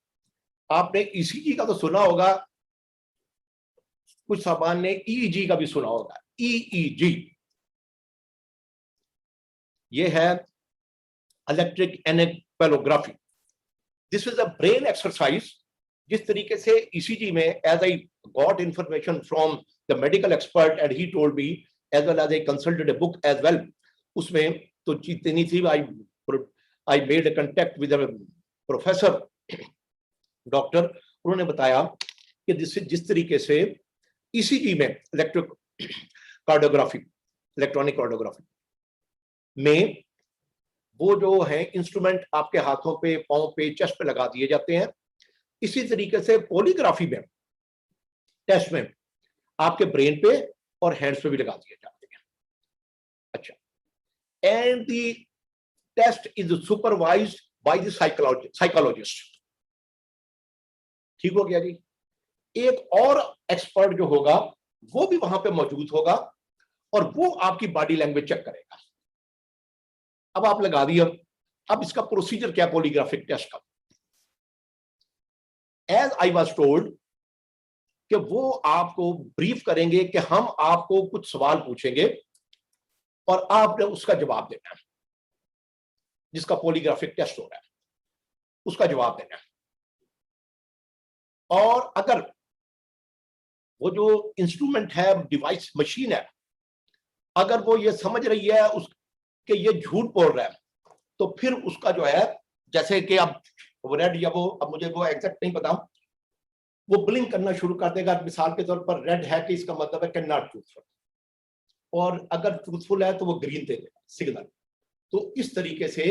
आपने ECG का तो सुना होगा, कुछ सामान ने EEG का भी सुना होगा। EEG ये है electric encephalography. This is a brain exercise. जिस तरीके से ECG में, as I got information from the medical expert and he told me as well as I consulted a book as well, उसमें तो जितनी थी, I made a contact with a professor doctor, उन्होंने बताया कि जिस तरीके से ECG में, इलेक्ट्रिक कार्डियोग्राफी, इलेक्ट्रॉनिक कार्डियोग्राफी में वो जो है इंस्ट्रूमेंट आपके हाथों पे, पांव पे, चेस्ट पे लगा दिए जाते हैं, इसी तरीके से पॉलीग्राफी में, टेस्ट में आपके ब्रेन पे और हैंड्स पे भी लगा दिए जाते हैं। अच्छा, and the test is supervised by the psychologist. ठीक हो गया जी। एक और एक्सपर्ट जो होगा वो भी वहां पे मौजूद होगा और वो आपकी बॉडी लैंग्वेज चेक करेगा। अब आप लगा दिया, अब इसका प्रोसीजर क्या, पॉलीग्राफिक टेस्ट का? एज आई वाज टोल्ड कि वो आपको ब्रीफ करेंगे कि हम आपको कुछ सवाल पूछेंगे और आपने उसका जवाब देना है, जिसका पॉलीग्राफिक टेस्ट हो रहा है उसका जवाब देना है। और अगर वो जो इंस्ट्रूमेंट है, डिवाइस, मशीन है, अगर वो ये समझ रही है कि ये झूठ बोल रहा है, तो फिर उसका जो है, जैसे कि अब रेड या वो, अब मुझे वो एग्जैक्ट नहीं पता, वो ब्लिंक करना शुरू कर देगा। मिसाल के तौर पर रेड है कि इसका मतलब है कि नॉट ट्रूथफुल, और अगर ट्रूथफुल है तो वो ग्रीन दे देगा सिग्नल। तो इस तरीके से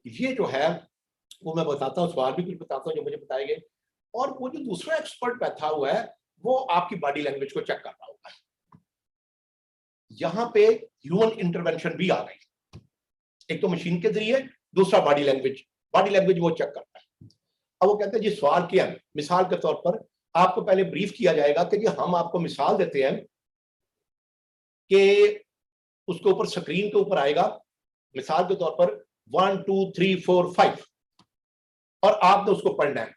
ये जो है वो मैं बताता हूँ, सवाल भी कुछ बताता हूँ जो मुझे बताए गए। और वो जो दूसरा एक्सपर्ट बैठा हुआ है वो आपकी बॉडी लैंग्वेज को चेक कर रहा होगा। यहाँ पे ह्यूमन इंटरवेंशन भी आ गई, एक तो मशीन के जरिए, दूसरा बॉडी लैंग्वेज वो चेक करता है। अब वो कहते हैं जी सवाल क्या है, मिसाल के तौर पर आपको पहले ब्रीफ किया जाएगा कि जी हम आपको मिसाल देते हैं कि उसके ऊपर स्क्रीन के ऊपर आएगा मिसाल के तौर पर 1 2 3 4 5 और आपने उसको पढ़ना है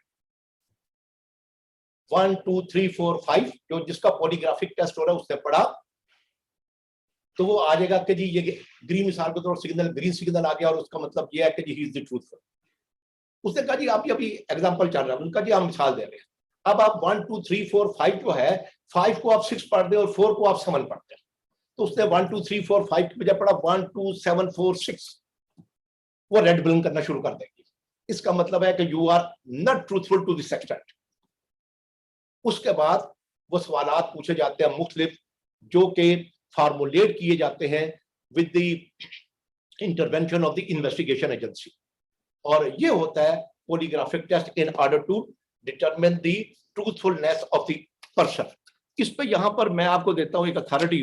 1 2 3 4 5, जो जिसका पॉलीग्राफिक टेस्ट हो रहा है उसने पढ़ा तो वो आ जाएगा कि जी ये ग्रीन मिसाल के तौर सिग्नल, ग्रीन सिग्नल आ गया और उसका मतलब ये है कि जी ही इज द ट्रूथफुल। उसने कहा जी आप अभी एग्जांपल चल रहा है, उनका जी हम मिसाल दे रहे हैं। अब आप 1 2 3 4 5 जो है 5 को आप 6 पढ़ते और 4 को आप 7 पढ़ते हैं, तो उसने 1 2 3 4 5 की बजाय पढ़ा 1 2 7 4 6, वो रेड ब्लिंक करना शुरू कर देगी। इसका मतलब है कि you are not truthful to this extent. उसके बाद वो सवालात पूछे जाते हैं मुख्तलिफ, जो कि फार्मुलेट किए जाते हैं with the intervention of the investigation agency, और ये होता है polygraphic test in order to determine the truthfulness of the person. इस पे यहां पर मैं आपको देता हूं एक अथॉरिटी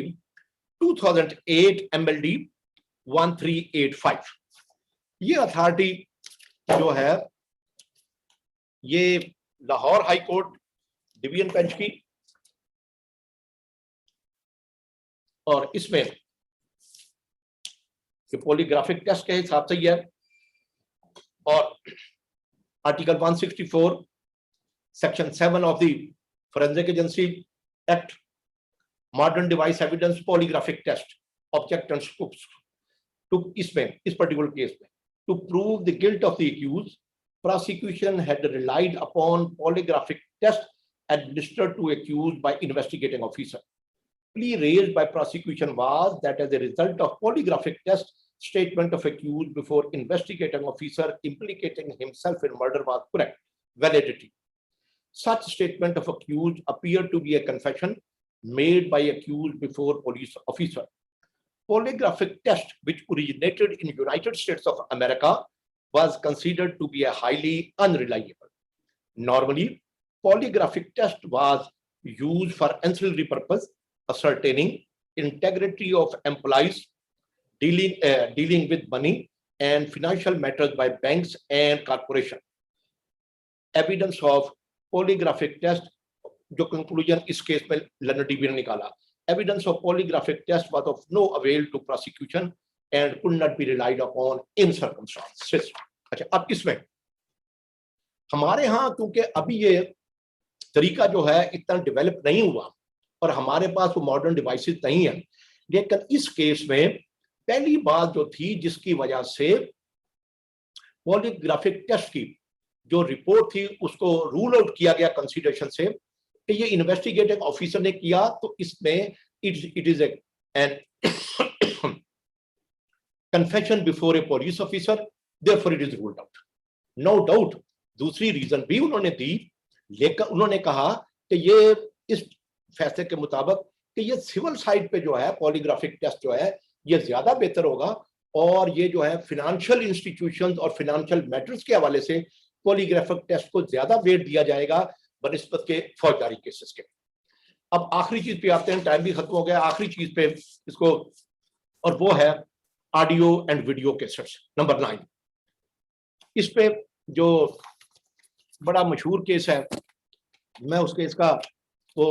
2008 MLD 1385। ये अथॉरिटी जो है ये Lahore high court division bench की, और इसमें पॉलीग्राफिक टेस्ट के हिसाब से ही है। और article 164 section 7 of the forensic agency act, modern device evidence polygraphic test object to, इसमें इस पर्टिकुलर केस में to prove the guilt of the accused, prosecution had relied upon polygraphic test administered to accused by investigating officer. Plea raised by prosecution was that as a result of polygraphic test, statement of accused before investigating officer implicating himself in murder was correct. Validity. Such statement of accused appeared to be a confession made by accused before police officer. Polygraphic test, which originated in United States of America, was considered to be a highly unreliable. Normally, polygraphic test was used for ancillary purpose, ascertaining integrity of employees, dealing with money and financial matters by banks and corporations. Evidence of polygraphic test, जो conclusion इस case में London division ने निकाला, evidence of polygraphic test was of no avail to prosecution and could not be relied upon in circumstances. अच्छा, अब इसमें हमारे यहाँ क्योंकि अभी ये तरीका जो है इतना डेवलप नहीं हुआ और हमारे पास वो मॉडर्न डिवाइसेस नहीं है, लेकिन इस केस में पहली बात जो थी जिसकी वजह से पॉलीग्राफिक टेस्ट की जो रिपोर्ट थी उसको रूल आउट किया गया कंसीडरेशन से कि ये इन्वेस्टिगेटिंग ऑफिसर ने किया, तो इसमें it is an confession before a police officer, therefore it is ruled out. No doubt दूसरी रीजन भी उन्होंने दी, लेकिन उन्होंने कहा कि ये इस फैसले के मुताबिक कि ये सिविल साइड पे जो है पॉलीग्राफिक टेस्ट जो है ये ज्यादा बेहतर होगा, और ये जो है फिनेंशियल इंस्टीट्यूशंस और फिनेंशियल मैटर्स के हवाले से पॉलीग्राफिक टेस्ट को ज्यादा वेट दिया जाएगा बनिस्बत के फौजदारी केसेस के। अब आखिरी चीज पे आते हैं, टाइम भी खत्म हो गया, आखिरी चीज पे इसको, और वो है audio and video cases number 9। इस पे जो बड़ा मशहूर केस है, मैं उस केस का वो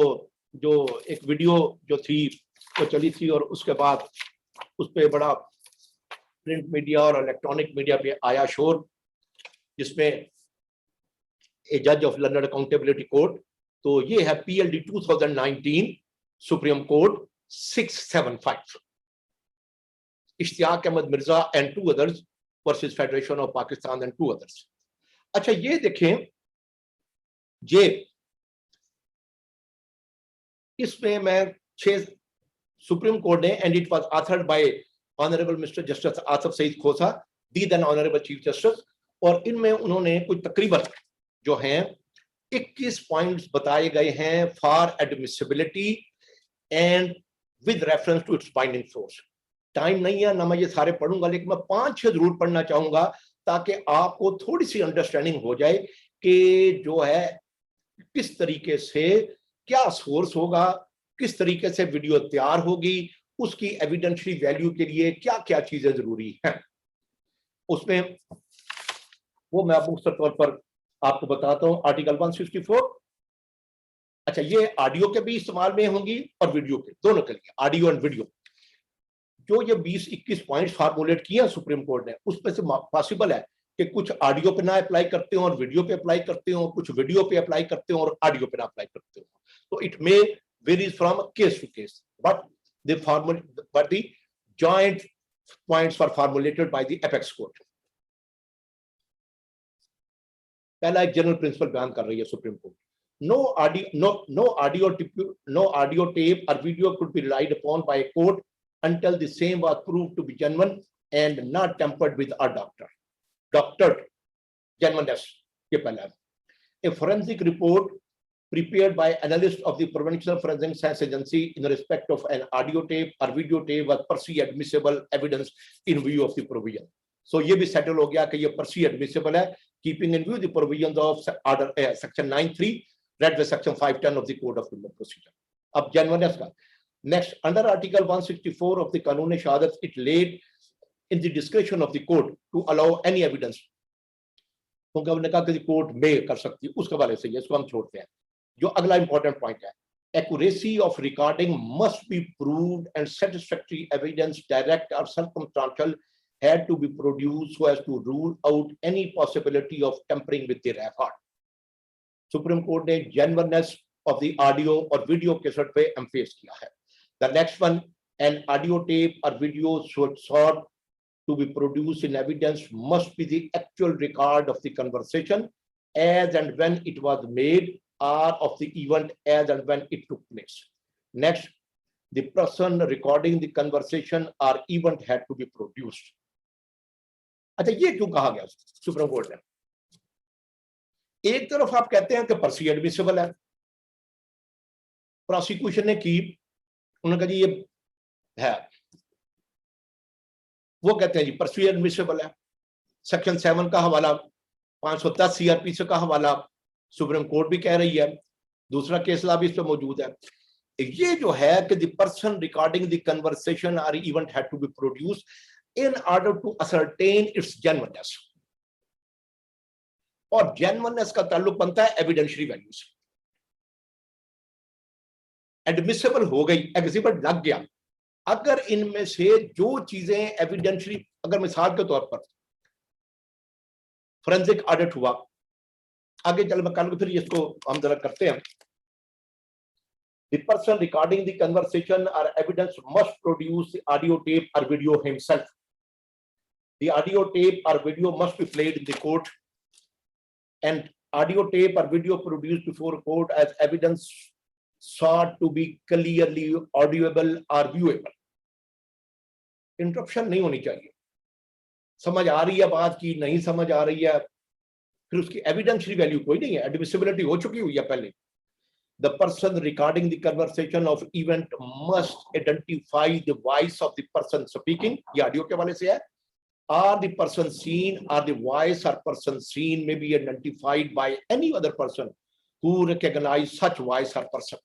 जो एक वीडियो जो थी वो चली थी और उसके बाद उस पे बड़ा प्रिंट मीडिया और इलेक्ट्रॉनिक मीडिया पे आया शोर, जिसमें ए जज ऑफ लंदन अकाउंटेबिलिटी कोर्ट, तो ये है PLD 2019 supreme court 675, Ishtiaq Ahmed Mirza and 2 others versus federation of Pakistan and 2 others। अच्छा, ये देखें, ये इसमें मैं 6 सुप्रीम कोर्ट ने, and it was authored by honourable mister justice Asif Saeed Khosa, the then honourable chief justice, और इनमें उन्होंने कुछ तकरीबन जो हैं 21 पॉइंट्स बताए गए हैं for admissibility and with reference to its binding force. Time नहीं है ना मैं ये सारे पढ़ूंगा, लेकिन मैं 5-6 जरूर पढ़ना चाहूंगा ताकि आपको थोड़ी सी अंडरस्टैंडिंग हो जाए कि जो है किस तरीके से क्या सोर्स होगा, किस तरीके से वीडियो तैयार होगी, उसकी एविडेंशियरी वैल्यू के लिए क्या क्या चीजें जरूरी हैं उसमें, वो मैं मुख्तसर तौर पर आपको बताता हूं। आर्टिकल 164, अच्छा ये ऑडियो के भी इस्तेमाल में होंगी और वीडियो के, दोनों के लिए, ऑडियो एंड वीडियो। जो ये 20-21 पॉइंट्स फार्मुलेट किए सुप्रीम कोर्ट ने, उसमें से पॉसिबल है कि कुछ ऑडियो पे ना अप्लाई करते हो और वीडियो पे अप्लाई करते हो, कुछ वीडियो पे अप्लाई करते हो और ऑडियो पे ना अप्लाई करते हो। तो it may varies from case to case, but the joint points are formulated by the apex court. पहला एक जनरल प्रिंसिपल बयान कर रही है supreme Court, no audio tape or video could be relied upon by a court until the same was proved to be genuine and not tampered with or doctored genuineness। ये पहला है। A forensic report prepared by analyst of the Provincial Forensic Science Agency in respect of an audio tape or video tape was per se admissible evidence in view of the provision। So ये भी settle हो गया कि ये per se admissible है, keeping in view the provisions of order section 9(3) read with section 510 of the Code of Criminal Procedure। अब genuineness का next, under article 164 of the Kanun Shahadat, it laid in the discretion of the court to allow any evidence, क्योंकि हमने कहा कि court में कर सकती है, उसके वाले से इसको हम छोड़ते हैं। जो अगला इंपॉर्टेंट पॉइंट है, accuracy of recording must be proved and satisfactory evidence, direct or circumstantial, had to be produced so as to rule out any possibility of tampering with the record। Supreme court ने genuineness of the audio और video cassette पे एम्फेस किया है। The next one, an audio tape और video sought to be produced in evidence must be the actual record of the conversation as and when it was made, or of the event as and when it took place। Next, the person recording the conversation or event had to be produced। अच्छा ये क्यों कहा गया supreme court ने? एक तरफ आप कहते हैं कि पर से एडमिसिबल है, प्रोसिक्यूशन ने की, उन्होंने कहा जी ये है, वो कहते हैं जी पर से एडमिसिबल है। सेक्शन 7 का हवाला, 510 सीआरपीसी का हवाला सुप्रीम कोर्ट भी कह रही है, दूसरा केस ला भी इस पे मौजूद है। ये जो है कि the person recording the conversation और event had to be produced in order to ascertain its genuineness, और जेन्युइननेस का ताल्लुक बनता है एविडेंशियरी वैल्यू से। एडमिसिबल हो गई, एग्जिबिट लग गया, अगर इनमें से जो चीजें एविडेंशियरी, अगर मिसाल के तौर पर फोरेंसिक ऑडिट हुआ, आगे चल मैं कल फिर इसको हम जरा करते हैं। The person recording the conversation or evidence must produce the audio tape or video himself। The audio tape or video must be played in the court, and audio tape or video produced before court as evidence sought to be clearly audible or viewable। Interruption नहीं होनी चाहिए, समझ आ रही है बात की, नहीं समझ आ रही है, फिर उसकी एविडेंशियरी वैल्यू कोई नहीं है, एडमिसिबिलिटी हो चुकी हुई है पहले। The person recording the conversation of event must identify the voice of the person speaking, ये ऑडियो के वाले से है, or the person seen, or the voice or person seen may be identified by any other person who recognize such voice or person।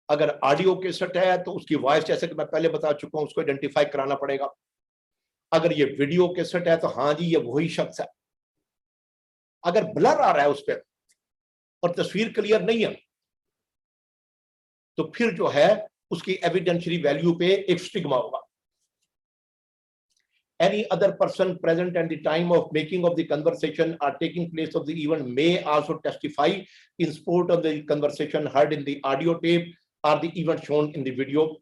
अगर audio cassette है तो उसकी voice, जैसे कि मैं पहले बता चुका हूं, उसको आइडेंटिफाई कराना पड़ेगा। अगर ये वीडियो कैसेट है तो हाँ जी ये वही शख्स है। अगर ब्लर आ रहा है उस पर और तस्वीर क्लियर नहीं है तो फिर जो है उसकी एविडेंशियरी वैल्यू पे एक स्टिग्मा होगा। Any other person present at the time of making of the conversation or taking place of the event may also testify in support of the conversation heard in the audio tape or the event shown in the video।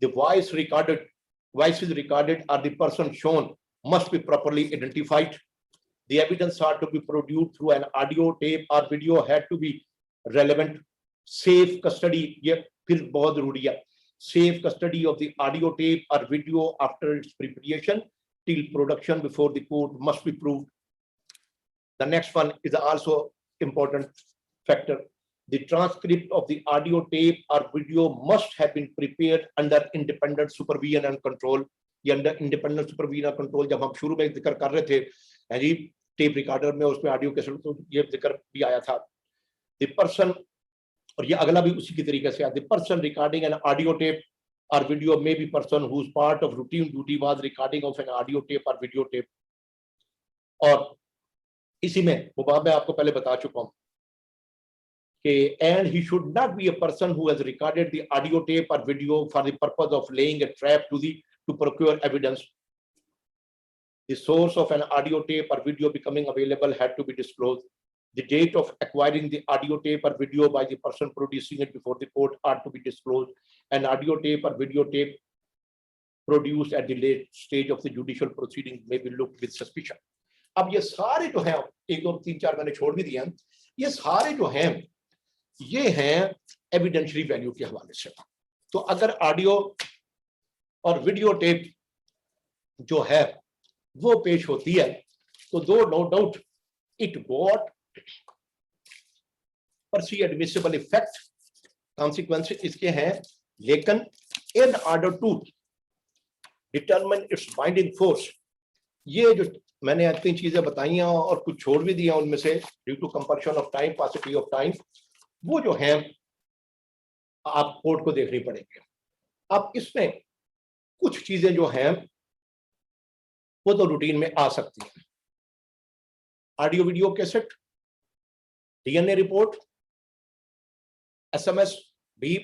The voice is recorded or the person shown must be properly identified। The evidence had to be produced through an audio tape or video had to be relevant। Safe custody, ये फिर बहुत जरूरी है। Safe custody of the audio tape or video after its preparation till production before the court must be proved। The next one is also important factor, the transcript of the audio tape or video must have been prepared under independent supervision and control. ये under independent supervision and control जब हम शुरू में जिक्र कर रहे थे है जी टेप रिकॉर्डर में उसमें ऑडियो कैसेट तो ये जिक्र भी आया था. The person और ये अगला भी उसी की तरीके से the person recording an audio tape or video may be person whose part of routine duty was recording of an audio tape or video tape. और इसी में वो बात मैं आपको पहले बता चुका हूँ कि and he should not be a person who has recorded the audio tape or video for the purpose of laying a trap to procure evidence. The source of an audio tape or video becoming available had to be disclosed. The date of acquiring the audio tape or video by the person producing it before the court ought to be disclosed. An audio tape or video tape produced at the late stage of the judicial proceeding may be looked with suspicion. अब ये सारे जो हैं, एक दो तीन चार मैंने छोड़ भी दिए हैं, ये सारे जो हैं ये हैं एविडेंशियरी वैल्यू के हवाले से. तो अगर ऑडियो और वीडियो टेप जो है वो पेश होती है तो दो no doubt it got per se admissible effect, consequences इसके हैं, लेकिन in order to determine its binding force, ये जो मैंने आज तीन चीजें बताई हैं और कुछ छोड़ भी दिया उनमें से due to compulsion of time, possibility of time, वो जो है आप कोर्ट को देखनी पड़ेगी. अब इसमें कुछ चीजें जो हैं वो तो रूटीन में आ सकती हैं. Audio video cassette, DNA report, SMS भी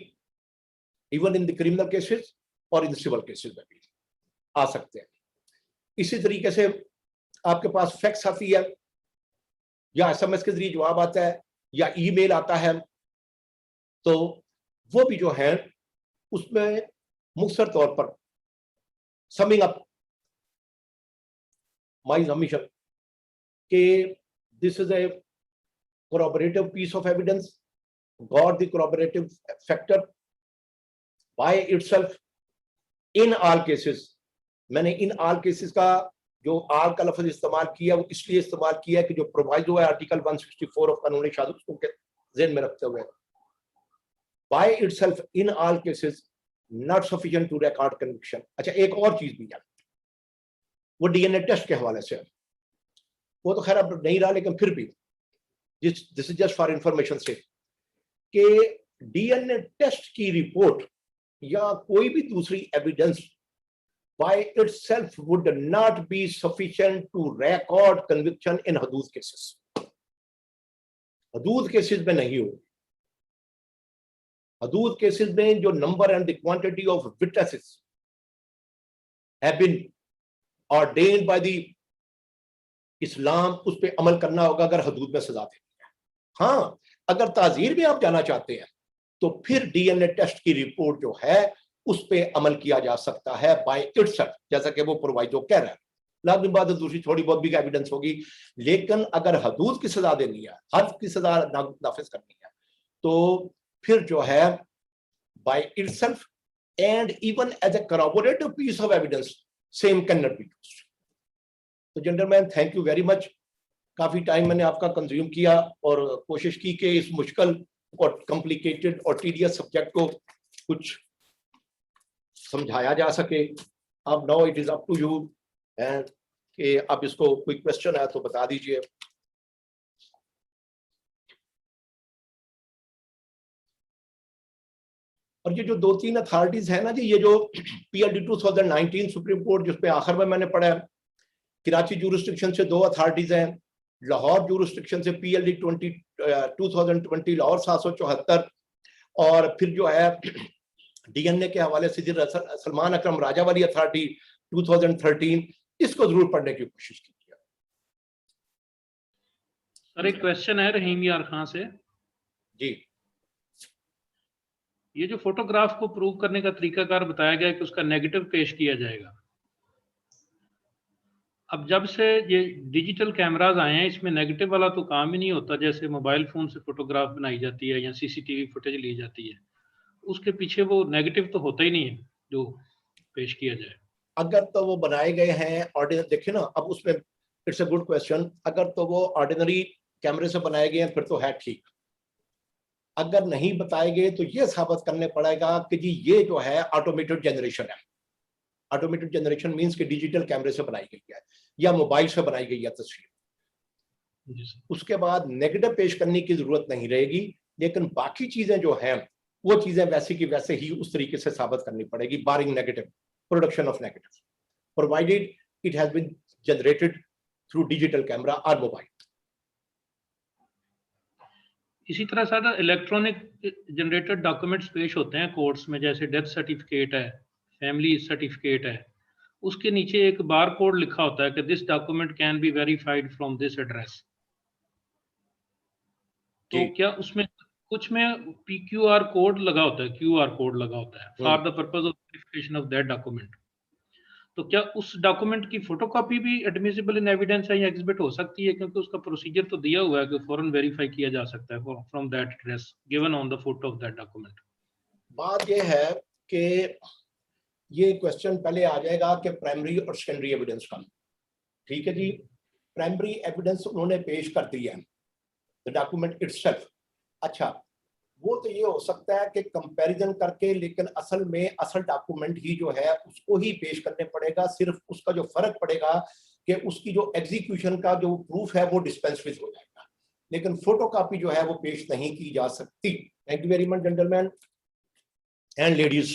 even in the criminal cases और इन सिविल केसेस में भी आ सकते हैं. इसी तरीके से आपके पास फैक्स आती है या एसएमएस के जरिए जवाब आता है या ईमेल आता है, तो वो भी जो है उसमें मुख्तसर तौर पर समिंग अप माय सबमिशन के this is a corroborative piece of evidence, got the corroborative factor by itself in all cases. मैंने इन ऑल केसेस का जो आल का लफ्ज इस्तेमाल किया वो इसलिए इस्तेमाल किया कि जो प्रोवाइडो है आर्टिकल 164 ऑफ कानून शादी उसको ज़हन में रखते हुए, by itself in all cases not sufficient to record conviction. अच्छा, एक और चीज भी है, वो डीएनए टेस्ट के हवाले से, वो तो खैर अब नहीं रहा, लेकिन फिर भी this is just for information से कि डीएनए टेस्ट की रिपोर्ट या कोई भी दूसरी evidence by itself would not be sufficient to record conviction in Hudood cases. Hudood cases में नहीं हो. हदूद केसेस में जो number and the quantity of witnesses have been ordained by the Islam, उस पर अमल करना होगा अगर हदूद में सजा देनी है. हाँ, अगर ताजीर में आप जाना चाहते हैं तो फिर डीएनए टेस्ट की रिपोर्ट जो है उस पे अमल किया जा सकता है बाय इटसेल्फ, जैसा कि वो प्रोवाइडो कह रहा है. लाजमी बात है दूसरी थोड़ी बहुत भी एविडेंस होगी, लेकिन अगर हदूद की सजा देनी है, हद की सजा नाफिज करनी है, तो फिर जो है by itself and even as a corroborative piece of evidence same cannot be used. तो gentleman, thank you very much. काफी टाइम मैंने आपका कंज्यूम किया और कोशिश की कि इस मुश्किल और कॉम्प्लिकेटेड और टीडियस सब्जेक्ट को कुछ समझाया जा सके. अब now it is up to you and कि आप इसको कोई क्वेश्चन है तो बता दीजिए. और ये जो दो तीन अथॉरिटीज है ना जी, ये जो पीएलडी 2019 सुप्रीम कोर्ट जिसपे आखिर में मैंने पढ़ा है, कराची जूरिस्डिक्शन से दो अथॉरिटीज हैं, लाहौर जूरिस्डिक्शन से पीएलडी 2020 लाहौर 774, और फिर जो है डीएनए के हवाले से सलमान अकरम राजा वाली अथॉरिटी 2013, इसको जरूर पढ़ने की कोशिश कीजिए. सर एक क्वेश्चन है रहीम यार खान से जी. ये जो फोटोग्राफ को प्रूव करने का तरीकाकार बताया गया है कि उसका नेगेटिव पेश किया जाएगा, अब जब से ये डिजिटल कैमराज आए हैं इसमें नेगेटिव वाला तो काम ही नहीं होता. जैसे मोबाइल फोन से फोटोग्राफ बनाई जाती है या सीसीटीवी फुटेज ली जाती है, उसके पीछे वो नेगेटिव तो होता ही नहीं है जो पेश किया जाए. अगर तो वो बनाए गए हैं ऑर्डिनरी, देखिए ना, अब उसमें इट्स अ गुड क्वेश्चन, अगर तो वो ऑर्डिनरी कैमरे से बनाए गए हैं फिर तो है ठीक, अगर नहीं बताएंगे तो ये साबित करने पड़ेगा कि जी ये जो है ऑटोमेटेड जनरेशन है। ऑटोमेटेड जनरेशन मींस कि डिजिटल कैमरे से बनाई गई है या मोबाइल से बनाई गई है तस्वीर। जी सर। उसके बाद नेगेटिव पेश करने की जरूरत नहीं रहेगी, लेकिन बाकी चीजें जो हैं वो चीजें वैसे की वैसे ही उस तरीके से साबित करनी पड़ेगी, barring negative, production of negative, provided it has been generated through digital camera और मोबाइल। इसी तरह सर इलेक्ट्रॉनिक जनरेटेड डॉक्यूमेंट्स पेश होते हैं कोर्ट्स में, जैसे डेथ सर्टिफिकेट है, फैमिली सर्टिफिकेट है, उसके नीचे एक बार कोड लिखा होता है कि this document can be verified from this address. तो क्या उसमें कुछ में PQR कोड लगा होता है, QR कोड लगा होता है for the purpose of verification of that document. तो क्या उस डॉक्यूमेंट की फोटोकॉपी भी एडमिसिबल इन एविडेंस है या एग्जिबिट हो सकती है, क्योंकि उसका प्रोसीजर तो दिया हुआ है कि फौरन वेरीफाई किया जा सकता है from that address given on the photo of that document. बात यह है कि ये क्वेश्चन पहले आ जाएगा कि प्राइमरी और सेकेंडरी एविडेंस का। ठीक है जी, प्राइमरी एविडेंस उन्होंने पेश कर दिया है, द डॉक्यूमेंट इटसेल्फ। अच्छा, वो तो ये हो सकता है कि कंपैरिजन करके, लेकिन असल में असल डॉक्यूमेंट ही जो है उसको ही पेश करने पड़ेगा। सिर्फ उसका जो फर्क पड़ेगा कि उसकी जो एग्जीक्यूशन का जो प्रूफ है वो डिस्पेंस विद हो जाएगा, लेकिन फोटोकॉपी जो है वो पेश नहीं की जा सकती। Thank you very much gentleman and ladies.